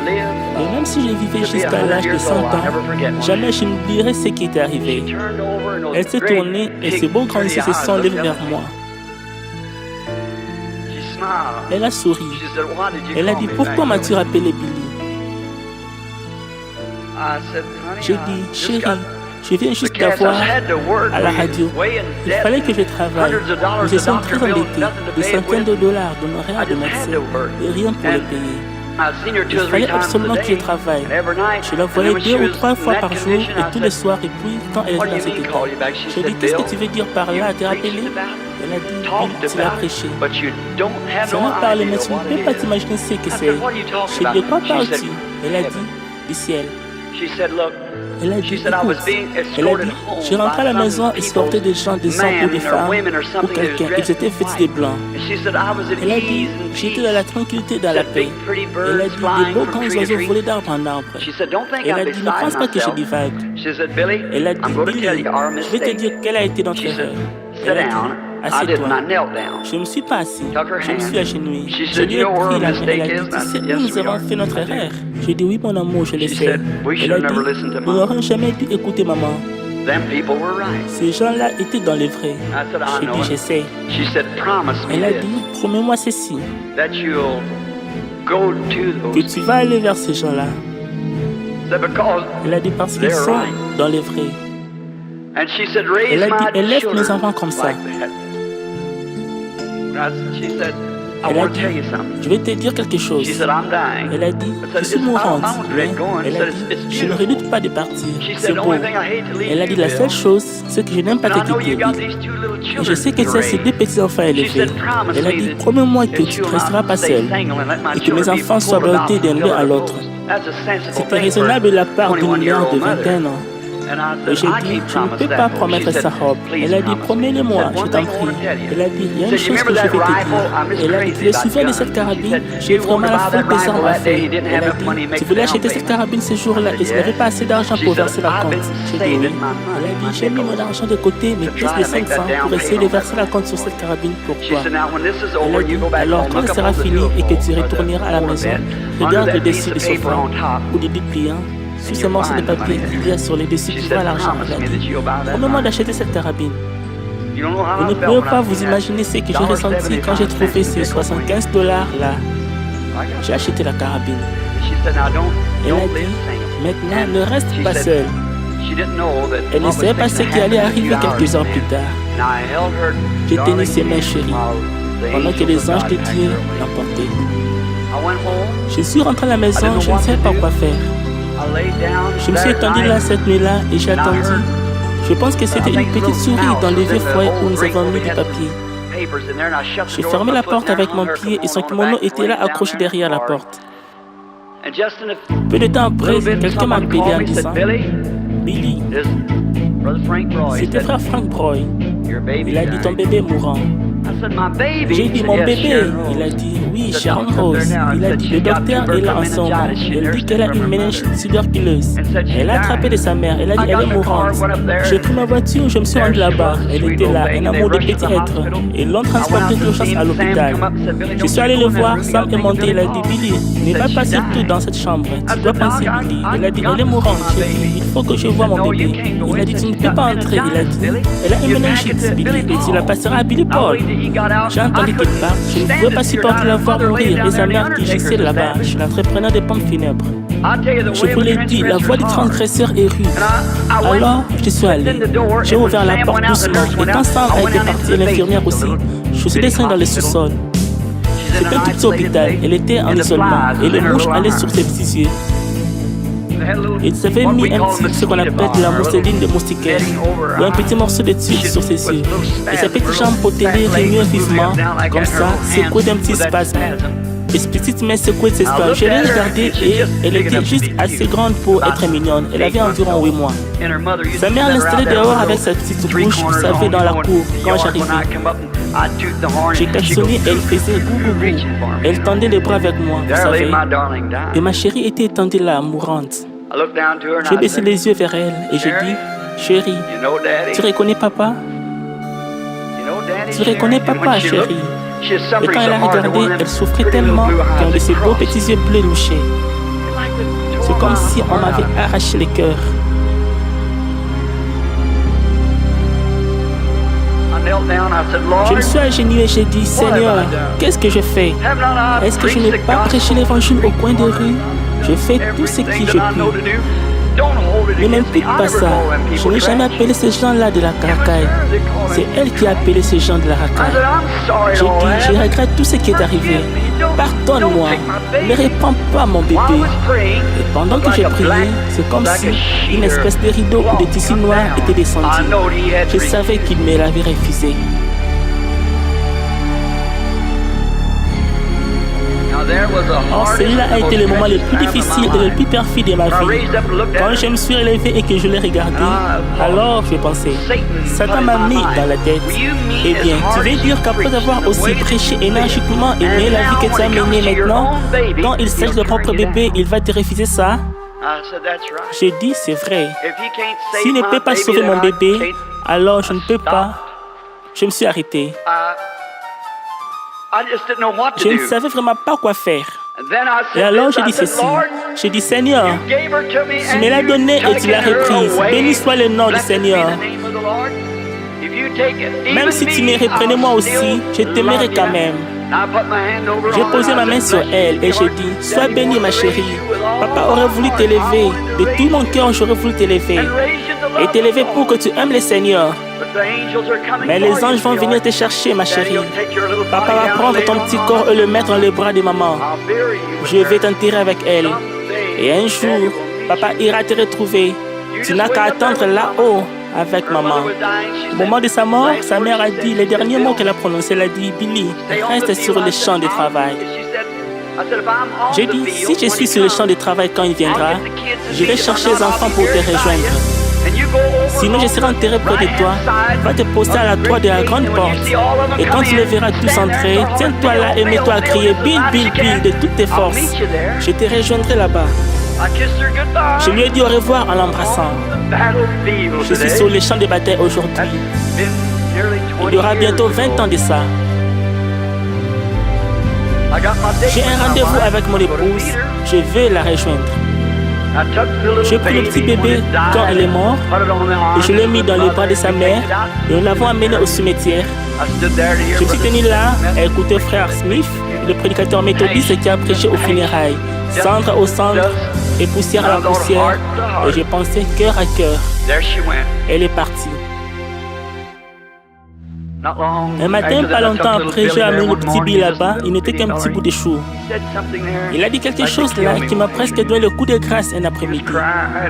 Et même si je vivais jusqu'à l'âge de 100 ans, jamais je n'oublierai ce qui était arrivé. Elle s'est tournée et ses beaux grands yeux se sont levés vers moi. Elle a souri. Elle a dit, pourquoi m'as-tu rappelé Billy? J'ai dit, chérie, je viens juste d'avoir à la radio. Il fallait que je travaille. Nous étions très endettés, des centaines de dollars d'honoraires de médecin et rien pour les payer. Il fallait absolument que je travaille. Je la voyais 2 ou 3 fois par jour et tous les soirs. Et puis, quand elle était dans cet état, je lui ai dit, qu'est-ce que tu veux dire par là? T'es rappelé? Elle a dit, oui, tu l'as prêché. Tu en as parlé, mais tu ne peux pas t'imaginer ce que c'est. Je lui ai dit, de quoi parles-tu? Elle a dit, du ciel. Elle a dit, écoute, elle a dit, je rentrais à la maison et sortais des gens, des hommes ou des femmes ou quelqu'un. Ils étaient vêtus de blanc. Elle a dit, j'étais dans la tranquillité, dans la paix. Elle a dit, des beaux grands oiseaux volaient d'arbre en arbre. Elle a dit, ne pense pas que je divague. Elle a dit, Billy, je vais te dire quelle a été notre erreur. Elle a dit, assieds-toi. Je ne me suis pas assis, je me suis agenouillé. Je lui ai pris la main. Elle a dit, tu sais où nous avons fait notre erreur? J'ai dit, oui mon amour, je le sais. Elle a dit, nous n'aurions jamais dû écouter maman. Ces gens-là étaient dans le vrai. J'ai dit, je sais. Elle a dit, promets-moi ceci, que tu vas aller vers ces gens-là. Elle a dit, parce qu'ils sont dans le vrai. Elle a dit, élève mes enfants comme ça. Elle a dit, je vais te dire quelque chose. Elle a dit, je suis mourante. Elle a dit, je ne redoute pas de partir. C'est beau. Elle a dit, la seule chose, c'est que je n'aime pas te quitter. Et je sais que c'est ces 2 petits enfants élevés. Elle a dit, promets-moi que tu ne resteras pas seul et que mes enfants soient ballottés d'un l'un à l'autre. C'était raisonnable de la part d'une mère de 21 ans. Et j'ai dit, je ne peux pas promettre sa robe. Elle a dit, promets-le-moi, je t'en prie. Elle a dit, il y a une chose que je vais te dire. Elle a dit, tu te souviens de cette carabine? J'ai vraiment la faute des armes à feu. Elle a dit, tu voulais acheter cette carabine ce jour-là et tu n'avais pas assez d'argent pour verser la compte. J'ai dit oui. Elle a dit, j'ai mis mon argent de côté, mais plus de 500 pour essayer de verser la compte sur cette carabine pour toi. Elle a dit, alors quand elle sera finie et que tu retourneras à la maison, regarde le dessus du sofa ou du lit pliant. Sous ce morceau de papier, il y a sur les dessus tu vois l'argent. Elle a dit, au moment d'acheter cette carabine, vous ne pouvez pas vous imaginer ce que j'ai ressenti quand j'ai trouvé ces 75 $ là. J'ai acheté la carabine. Elle a dit, maintenant ne reste pas seule. Elle ne savait pas ce qui allait arriver quelques heures plus tard. J'ai tenu ses mains chéries pendant que les anges de Dieu l'emportaient. Je suis rentré à la maison, je ne savais pas quoi faire. Je me suis étendu là cette nuit-là et j'ai attendu. Je pense que c'était une petite souris dans le vieux foyer où nous avons mis du papier. J'ai fermé la porte avec mon pied et son kimono était là accroché derrière la porte. Peu de temps après, quelqu'un m'a appelé en disant, Billy, c'était frère Frank Broy. Il a dit ton bébé est mourant. J'ai dit mon bébé. Il a dit oui, Sharon Rose. Il a dit le docteur est là en ce moment. Elle dit qu'elle a une méningite tuberculeuse. Elle a attrapé de sa mère. Elle a dit elle est mourante. J'ai pris ma voiture, je me suis rendu là-bas. Elle était là, un amour de petit être. Et l'ont transporté d'urgence à l'hôpital. Je suis allé le voir, Sam est monté. Il a dit Billy, ne va pas surtout dans cette chambre. Tu dois penser Billy. Elle a dit elle est mourante. J'ai dit il faut que je voie mon bébé. Il a dit tu ne peux pas entrer. Il a dit elle a une méningite Billy et tu la passeras à Billy Paul. J'ai entendu qu'il part. Je ne pouvais pas supporter la voir mourir et sa mère qui gissait là-bas chez l'entrepreneur des pompes funèbres. Je vous l'ai dit, la voix du transgresseur est rude. Alors, je suis allé. J'ai ouvert la porte doucement et quand Sam a été parti et l'infirmière aussi, je suis descendu dans le sous-sol. C'était un tout petit hôpital. Elle était en isolement et les mouches allaient sur ses petits yeux. Ils avaient mis un petit, ce qu'on appelle de la mousseline de moustiquaire, ou un petit morceau de tuile sur ses yeux. Et ses petites jambes potelées remuaient vivement, comme ça, secouées d'un petit spasme. Et ses petites mains secouées de ses spasmes. Je l'ai regardée et elle était juste assez grande pour être mignonne. Elle avait environ 8 mois. Sa mère l'installait dehors avec sa petite bouche, vous savez, dans la cour, quand j'arrivais. J'ai klaxonné et elle faisait goût. Elle tendait les bras avec moi, vous savez. Et ma chérie était étendue là, mourante. J'ai baissé les yeux vers elle et j'ai dit, chérie, tu reconnais papa? Tu reconnais papa, chérie? Et quand elle a regardé, elle souffrait tellement qu'un de ses beaux petits yeux bleus louchaient. C'est comme si on m'avait arraché le cœur. Je me suis agenouillé et j'ai dit, Seigneur, qu'est-ce que je fais? Est-ce que je n'ai pas prêché l'évangile au coin de rue? Je fais tout ce que je peux. Ne m'impute pas ça. Je n'ai jamais appelé ces gens-là de la racaille. C'est elle qui a appelé ces gens de la racaille. J'ai dit, je regrette tout ce qui est arrivé. Pardonne-moi. Ne répands pas mon bébé. Et pendant que j'ai prié, c'est comme si une espèce de rideau ou de tissu noir était descendu. Je savais qu'il me l'avait refusé. Or, celui-là a été le moment le plus difficile et le plus perfide de ma vie. Quand je me suis relevé et que je l'ai regardé, alors je pensais, Satan m'a mis dans la tête. Eh bien, tu veux dire qu'après avoir aussi prêché énergiquement et mené la vie que tu as menée maintenant, quand il s'agit de ton propre bébé, il va te refuser ça? J'ai dit, c'est vrai. S'il ne peut pas sauver mon bébé, alors je ne peux pas. Je me suis arrêté. Je ne savais vraiment pas quoi faire. Et alors j'ai dit ceci. J'ai dit, Seigneur, tu me l'as donnée et tu l'as reprise. Béni soit le nom du Seigneur. Même si tu me reprenais moi aussi, je t'aimerais quand même. J'ai posé ma main sur elle et j'ai dit, sois bénie ma chérie. Papa aurait voulu t'élever. De tout mon cœur, j'aurais voulu t'élever. Et t'élever pour que tu aimes le Seigneur. Mais les anges vont venir te chercher, ma chérie. Papa va prendre ton petit corps et le mettre dans les bras de maman. Je vais t'enterrer avec elle. Et un jour, papa ira te retrouver. Tu n'as qu'à attendre là-haut avec maman. Au moment de sa mort, sa mère a dit, les derniers mots qu'elle a prononcés, elle a dit, Billy, reste sur le champ de travail. J'ai dit, si je suis sur le champ de travail quand il viendra, j'irai chercher les enfants pour te rejoindre. Sinon, je serai enterré près de toi. Va te poster à la toit de la grande porte. Et quand tu les verras tous entrer, tiens-toi là et mets-toi à crier Bill, Bill, Bill de toutes tes forces. Je te rejoindrai là-bas. Je lui ai dit au revoir en l'embrassant. Je suis sur les champs de bataille aujourd'hui. Il y aura bientôt 20 ans de ça. J'ai un rendez-vous avec mon épouse. Je veux la rejoindre. J'ai pris le petit bébé quand il est mort et je l'ai mis dans les bras de sa mère et nous l'avons amené au cimetière. Je me suis tenu là à écouter frère Smith, le prédicateur méthodiste qui a prêché aux funérailles. Cendre au cendre et poussière à la poussière. Et j'ai pensé cœur à cœur. Elle est partie. Un matin, pas longtemps après, j'ai amené le petit Bill là-bas. Il n'était qu'un petit bout de chou. Il a dit quelque chose là qui m'a presque donné le coup de grâce un après-midi.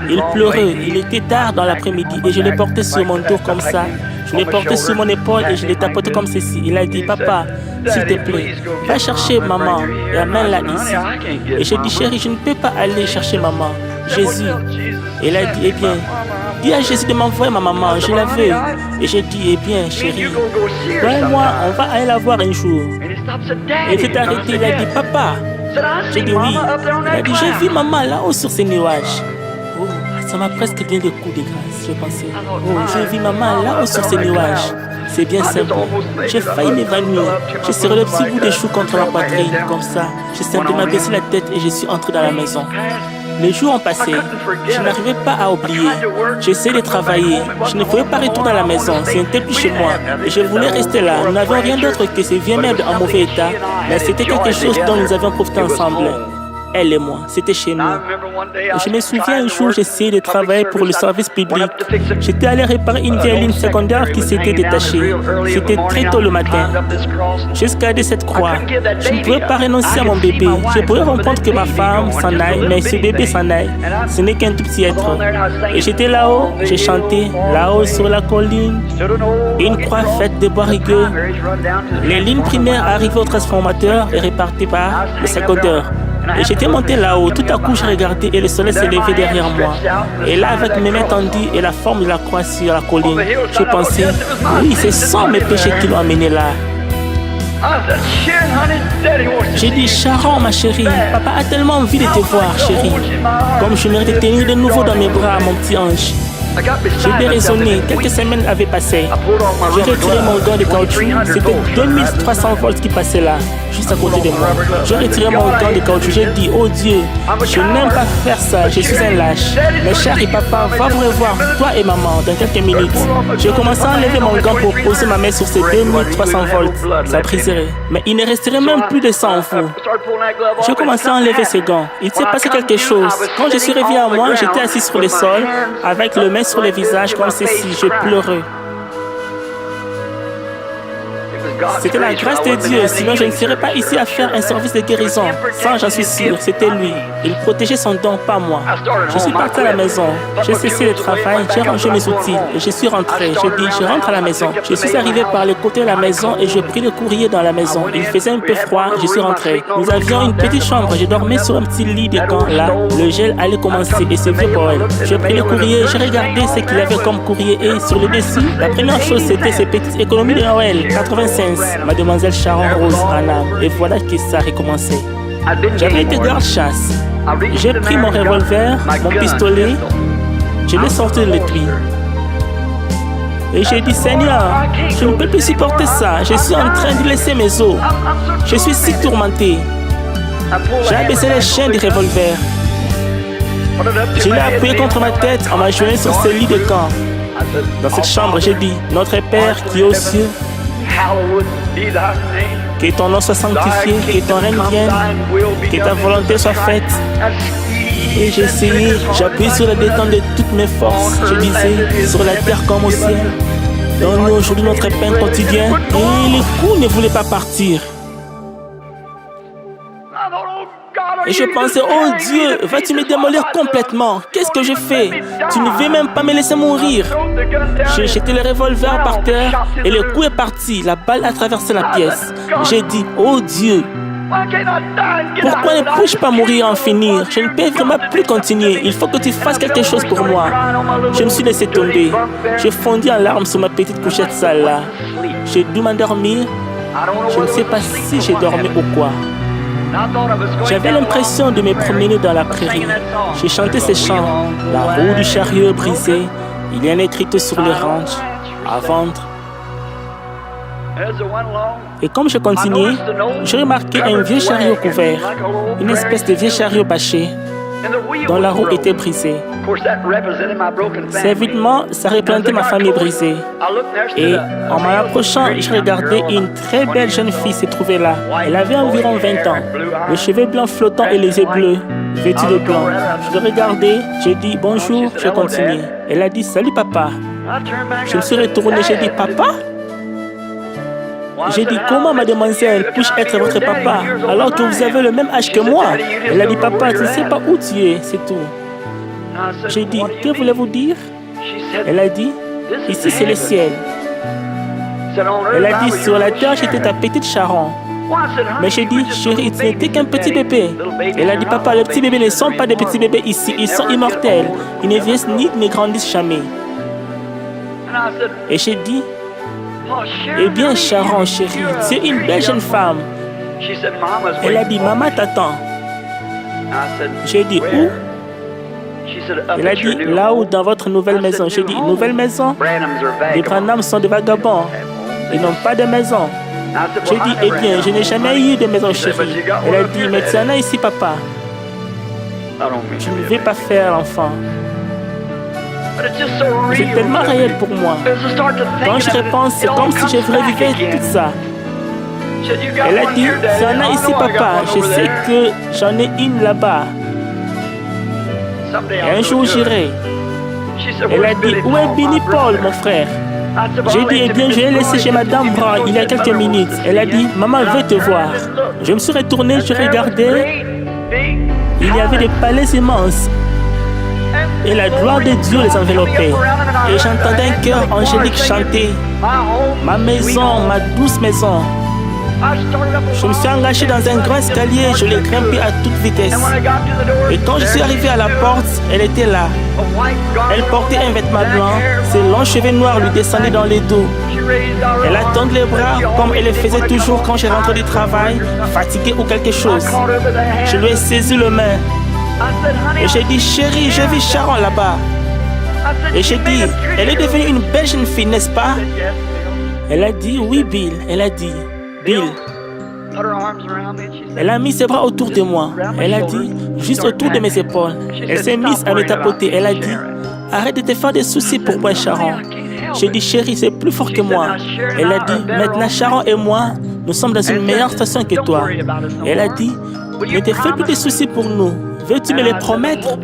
Il pleurait. Il était tard dans l'après-midi et je l'ai porté sur mon dos comme ça. Je l'ai porté sur mon épaule et je l'ai tapoté comme ceci. Il a dit, papa, s'il te plaît, va chercher maman et amène-la ici. Et j'ai dit, chérie, je ne peux pas aller chercher maman. Jésus. Et il a dit, eh bien, dis à Jésus de m'envoyer ma maman, je la veux. Et j'ai dit, eh bien, chérie, toi et moi, on va aller la voir un jour. Et il s'est arrêté, il a dit, papa. J'ai dit oui. Il a dit, j'ai vu maman là-haut sur ces nuages. Oh, ça m'a presque donné des coups de grâce, je pensais. Oh, j'ai vu maman là-haut sur ces nuages. C'est bien simple. J'ai failli m'évanouir. J'ai serré le petit bout de chou contre la poitrine, comme ça. J'ai simplement baissé la tête et je suis entré dans la maison. Les jours ont passé, je n'arrivais pas à oublier. J'essayais de travailler, je ne pouvais pas retourner à la maison, ce n'était plus chez moi. Et je voulais rester là, nous n'avions rien d'autre que ces vieux meubles en mauvais état, mais c'était quelque chose dont nous avions profité ensemble. Elle et moi, c'était chez nous. Je me souviens un jour, j'essayais de travailler pour le service public. J'étais allé réparer une vieille ligne secondaire qui s'était détachée. C'était très tôt le matin. J'escaladais cette croix. Je ne pouvais pas renoncer à mon bébé. Je pouvais comprendre que ma femme s'en aille, mais ce bébé s'en aille. Ce n'est qu'un tout petit être. Et j'étais là-haut, j'ai chanté, là-haut sur la colline. Une croix faite de bois rigueux. Les lignes primaires arrivaient au transformateur et réparties par le secondaire. Et j'étais monté là-haut, tout à coup j'ai regardé et le soleil s'est levé derrière moi. Et là, avec mes mains tendues et la forme de la croix sur la colline, je pensais, oui, ce sont mes péchés qui l'ont amené là. J'ai dit, Sharon, ma chérie, papa a tellement envie de te voir, chérie. Comme je mérite de tenir de nouveau dans mes bras, mon petit ange. J'ai déraisonné, quelques semaines avaient passé. J'ai retiré mon gant de caoutchouc, c'était 2300 volts qui passaient là. juste à côté de moi. J'ai retiré mon gant de caoutchouc. J'ai dit, oh Dieu, je n'aime pas faire ça, je suis un lâche. Mais chéri papa, va vous revoir, toi et maman, dans quelques minutes. J'ai commencé à enlever mon gant pour poser ma main sur ces 2300 volts. Ça briserait. Mais il ne resterait même plus de sang en vous. J'ai commencé à enlever ces gants. Il s'est passé quelque chose. Quand je suis revenu à moi, j'étais assis sur le sol, avec le main sur le visage comme ceci. Je pleurais. C'était la grâce de Dieu, sinon je ne serais pas ici à faire un service de guérison. Ça, j'en suis sûr, c'était lui. Il protégeait son don, pas moi. Je suis parti à la maison. J'ai cessé le travail, j'ai rangé mes outils et je suis rentré. J'ai dit, je rentre à la maison. Je suis arrivé par le côté de la maison et j'ai pris le courrier dans la maison. Il faisait un peu froid, je suis rentré. Nous avions une petite chambre, je dormais sur un petit lit de camp. Là, le gel allait commencer et ce vieux Paul. J'ai pris le courrier, j'ai regardé ce qu'il avait comme courrier et sur le dessus, la première chose c'était ces petites économies de Noël, 85. Mademoiselle Sharon Rose Anna, et voilà que ça a recommencé. J'avais été garde-chasse. J'ai pris mon revolver, mon pistolet, je l'ai sorti de l'étui. Et j'ai dit, Seigneur, je ne peux plus supporter ça. Je suis en train de laisser mes os. Je suis si tourmenté. J'ai abaissé les chaînes du revolver. Je l'ai appuyé contre ma tête en m'agenouillant sur ce lit de camp. Dans cette chambre, j'ai dit, Notre Père qui est aux cieux, que ton nom soit sanctifié, que ton règne vienne, que ta volonté soit faite. Et j'ai essayé, j'appuie sur la détente de toutes mes forces. Je disais, sur la terre comme au ciel, donne-nous aujourd'hui notre pain quotidien. Et les coups ne voulaient pas partir. Et je pensais, oh Dieu, vas-tu me démolir complètement? Qu'est-ce que je fais? Tu ne veux même pas me laisser mourir. J'ai jeté le revolver par terre et le coup est parti. La balle a traversé la pièce. J'ai dit, oh Dieu, pourquoi ne puis-je pas mourir en finir? Je ne peux vraiment plus continuer. Il faut que tu fasses quelque chose pour moi. Je me suis laissé tomber. J'ai fondu en larmes sur ma petite couchette sale là. J'ai dû m'endormir. Je ne sais pas si j'ai dormi ou quoi. J'avais l'impression de me promener dans la prairie. J'ai chanté ces chants. La roue du chariot brisée. Il y a un écriteau sur le ranch à vendre. Et comme je continuais, j'ai remarqué un vieux chariot couvert, une espèce de vieux chariot bâché, dont la roue était brisée. Évidemment, ça représentait ma famille brisée. Et en m'approchant, je regardais une très belle jeune fille se trouver là. Elle avait environ 20 ans, les cheveux blancs flottants et les yeux bleus, vêtus de blanc. Je l'ai regardée, j'ai dit bonjour, je continue. Elle a dit salut papa. Je me suis retourné, j'ai dit papa? J'ai dit, comment mademoiselle puis-je être votre papa alors que vous avez le même âge que moi? Elle a dit, papa, tu ne sais pas où tu es, c'est tout. J'ai dit, que voulez-vous dire? Elle a dit, ici c'est le ciel. Elle a dit, sur la terre j'étais ta petite Sharon. Mais j'ai dit, chérie, tu n'étais qu'un petit bébé. Elle a dit, papa, les petits bébés ne sont pas des petits bébés ici, ils sont immortels. Ils ne vieillissent ni ne grandissent jamais. Et j'ai dit, eh bien, Sharon, chérie, tu es une belle jeune femme. Elle a dit, maman t'attend. J'ai dit, où? Elle a dit, là-haut, dans votre nouvelle maison. J'ai dit, nouvelle maison? Les Branham sont des vagabonds. Ils n'ont pas de maison. J'ai dit, eh bien, je n'ai jamais eu de maison, chérie. Elle a dit, mais tu en as ici, papa. Je ne vais pas faire l'enfant. C'est tellement réel pour moi. Quand je repense, c'est comme si je revivais tout ça. Elle a dit, tu en as ici, papa. Je sais que j'en ai une là-bas. Un jour, j'irai. Elle a dit, où est Billy Paul, mon frère? J'ai dit, eh bien, je l'ai laissé chez Madame Brown il y a quelques minutes. Elle a dit, maman veut te voir. Je me suis retourné, je regardais. Il y avait des palais immenses. Et la gloire de Dieu les enveloppait. Et j'entendais un cœur angélique chanter. Ma maison, ma douce maison. Je me suis engagé dans un grand escalier, je l'ai grimpé à toute vitesse. Et quand je suis arrivé à la porte, elle était là. Elle portait un vêtement blanc, ses longs cheveux noirs lui descendaient dans les dos. Elle a tendu les bras comme elle le faisait toujours quand je rentrais du travail, fatigué ou quelque chose. Je lui ai saisi le main. Et j'ai dit, chérie, j'ai vu Sharon là-bas. Et j'ai dit, elle est devenue une belle jeune fille, n'est-ce pas? Elle a dit, oui, Bill. Elle a dit, Bill, Elle a mis ses bras autour de moi. Elle a dit, juste autour de mes épaules. Elle s'est mise à me tapoter. Elle a dit, arrête de te faire des soucis pour moi, Sharon. J'ai dit, chérie, c'est plus fort que moi. Elle a dit, maintenant Sharon et moi, nous sommes dans une meilleure situation que toi. Elle a dit, ne te fais plus de soucis pour nous. Veux-tu me les promettre?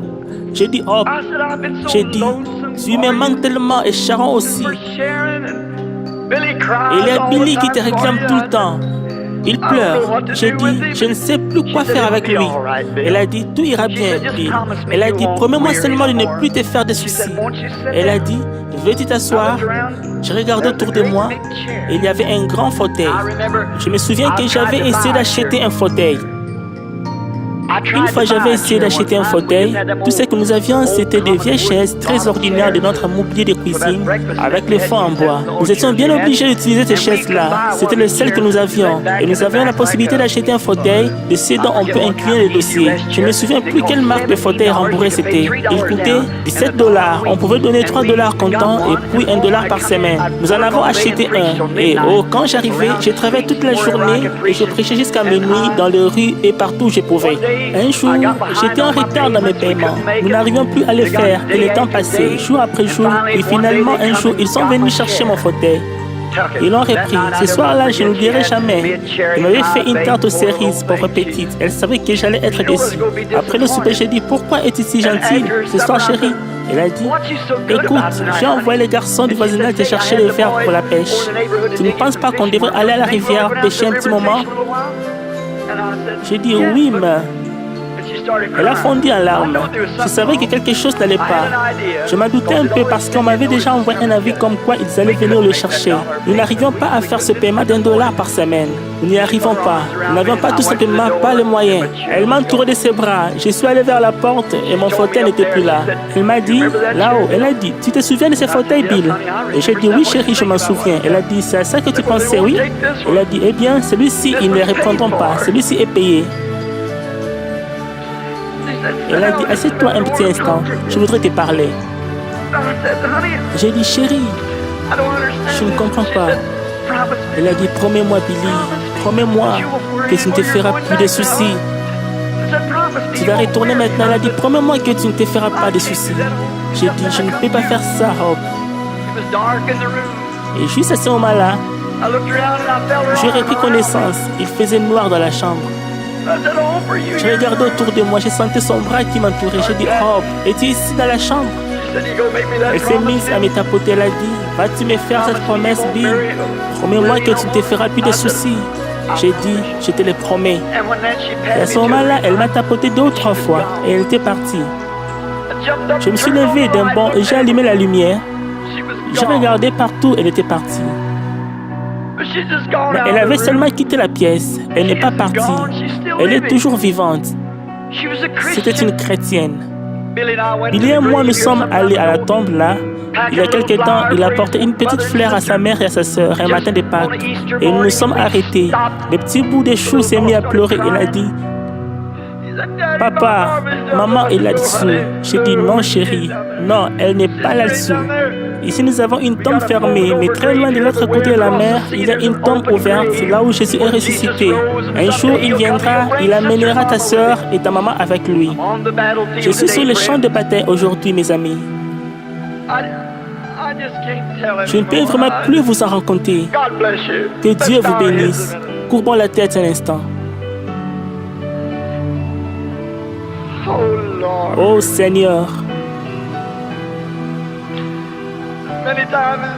J'ai dit, oh. J'ai dit, tu me manques tellement et Sharon aussi. Et il y a Billy qui te réclame tout le temps. Il pleure. J'ai dit, je ne sais plus quoi faire avec lui. Elle a dit, tout ira bien, Bill. Elle a dit, promets-moi seulement de ne plus te faire de soucis. Elle a dit, veux-tu t'asseoir? Je regardais autour de moi et il y avait un grand fauteuil. Je me souviens que j'avais essayé d'acheter un fauteuil. Une fois, j'avais essayé d'acheter un fauteuil. Tout ce que nous avions, c'était des vieilles chaises très ordinaires de notre mobilier de cuisine avec les fonds en bois. Nous étions bien obligés d'utiliser ces chaises-là. C'était le seul que nous avions. Et nous avions la possibilité d'acheter un fauteuil de ceux dont on peut incliner le dossier. Je ne me souviens plus quelle marque de fauteuil rembourré c'était. Il coûtait $17. On pouvait donner $3 comptant et puis $1 par semaine. Nous en avons acheté un. Et quand j'arrivais, je travaillais toute la journée et je prêchais jusqu'à minuit dans les rues et partout où je pouvais. Un jour, j'étais en retard dans mes paiements. Nous n'arrivions plus à le faire et le temps passait, jour après jour. Et finalement, un jour, ils sont venus chercher mon fauteuil. Ils l'ont repris. Ce soir-là, je n'oublierai jamais. Ils m'avaient fait une tarte aux cerises, pauvre petite. Elle savait que j'allais être déçue. Après le souper, j'ai dit, pourquoi es-tu si gentille ce soir, chérie? Elle a dit, écoute, j'ai envoyé les garçons du voisinage te chercher le verre pour la pêche. Tu ne penses pas qu'on devrait aller à la rivière pêcher un petit moment? J'ai dit, oui, mais... Elle a fondu en larmes. Je savais que quelque chose n'allait pas. Je m'en doutais un peu parce qu'on m'avait déjà envoyé un avis comme quoi ils allaient venir le chercher. Nous n'arrivions pas à faire ce paiement $1 par semaine. Nous n'y arrivons pas. Nous n'avions pas tout simplement pas les moyens. Elle m'a entouré de ses bras. Je suis allé vers la porte et mon fauteuil n'était plus là. Elle m'a dit, là-haut, elle a dit, tu te souviens de ce fauteuil, Bill? Et j'ai dit, oui chérie, je m'en souviens. Elle a dit, c'est à ça que tu pensais, oui? Elle a dit, eh bien, celui-ci, ils ne répondront pas. Celui-ci est payé. Elle a dit, assieds-toi un petit instant, je voudrais te parler. J'ai dit, chérie, je ne comprends pas. Elle a dit, promets-moi, Billy, promets-moi que tu ne te feras plus de soucis. Tu vas retourner maintenant. Elle a dit, promets-moi que tu ne te feras pas de soucis. J'ai dit, je ne peux pas faire ça, Hope. Et juste à ce moment-là, j'ai repris connaissance. Il faisait noir dans la chambre. Je regardais autour de moi, j'ai senti son bras qui m'entourait. J'ai dit, Hope, es-tu ici dans la chambre? Elle s'est mise à me tapoter. Elle a dit, vas-tu me faire cette promesse, Bill? Promets-moi que tu ne te feras plus de soucis. J'ai dit, je te le promets. Et à ce moment-là, elle m'a tapoté 2 ou 3 fois et elle était partie. Je me suis levé d'un bond et j'ai allumé la lumière. J'ai regardé partout, elle était partie. Mais elle avait seulement quitté la pièce. Elle n'est pas partie. Elle est toujours vivante. C'était une chrétienne. Billy et moi, nous sommes allés à la tombe là. Il y a quelque temps, il a apporté une petite fleur à sa mère et à sa sœur un matin de Pâques. Et nous nous sommes arrêtés. Le petit bout de chou s'est mis à pleurer. Il a dit, papa, maman est là-dessous. J'ai dit, non chérie, non, elle n'est pas là-dessous. Ici, nous avons une tombe fermée, mais très loin de l'autre côté de la mer, il y a une tombe ouverte, là où Jésus est ressuscité. Un jour, il viendra, il amènera ta sœur et ta maman avec lui. Je suis sur le champ de bataille aujourd'hui, mes amis. Je ne peux vraiment plus vous en raconter. Que Dieu vous bénisse. Courbons la tête un instant. Oh Seigneur.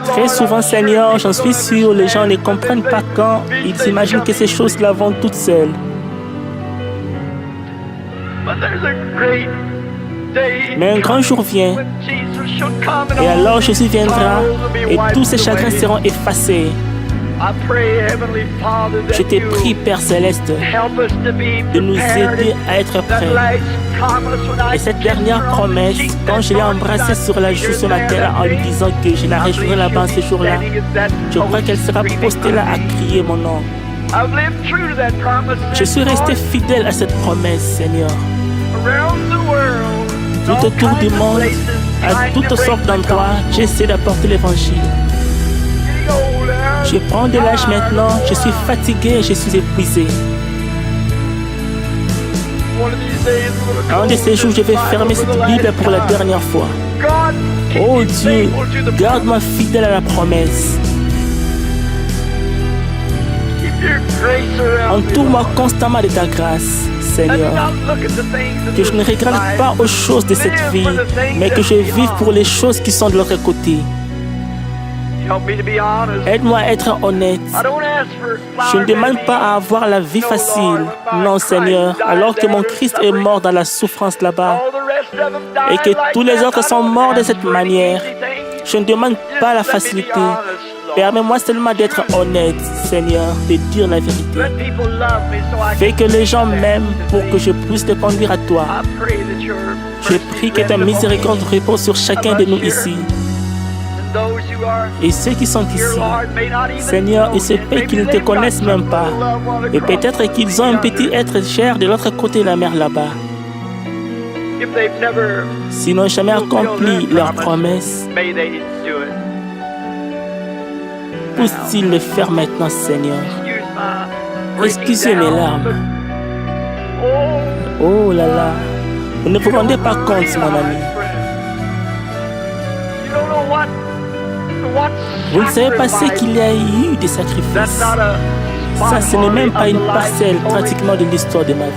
Très souvent, Seigneur, j'en suis sûr, les gens ne comprennent pas quand ils s'imaginent que ces choses-là vont toutes seules. Mais un grand jour vient, et alors Jésus viendra, et tous ces chagrins seront effacés. Je te prie, Père Céleste, de nous aider à être prêts. Et cette dernière promesse, quand je l'ai embrassée sur la joue ce matin en lui disant que je la réjouirai là-bas ce jour-là, je crois qu'elle sera postée là à crier mon nom. Je suis resté fidèle à cette promesse, Seigneur. Tout autour du monde, à toutes sortes d'endroits, j'essaie d'apporter l'évangile. Je prends de l'âge maintenant, je suis fatigué, je suis épuisé. Un de ces jours, je vais fermer cette Bible pour la dernière fois. Oh Dieu, garde-moi fidèle à la promesse. Entoure-moi constamment de ta grâce, Seigneur. Que je ne regarde pas aux choses de cette vie, mais que je vive pour les choses qui sont de l'autre côté. Aide-moi à être honnête. Je ne demande pas à avoir la vie facile. Non, Seigneur, alors que mon Christ est mort dans la souffrance là-bas et que tous les autres sont morts de cette manière. Je ne demande pas la facilité. Permets-moi seulement d'être honnête, Seigneur, de dire la vérité. Fais que les gens m'aiment pour que je puisse te conduire à toi. Je prie que ta miséricorde repose sur chacun de nous ici. Et ceux qui sont ici, Seigneur, il se peut qu'ils ne te connaissent même pas. Et peut-être qu'ils ont un petit être cher de l'autre côté de la mer là-bas. S'ils n'ont jamais accompli leurs promesses, puisse-t-il le faire maintenant, Seigneur? Excusez mes larmes. Oh là là, vous ne vous rendez pas compte, mon ami. Vous ne savez pas ce qu'il y a eu de sacrifices. Ça, ce n'est même pas une parcelle pratiquement de l'histoire de ma vie.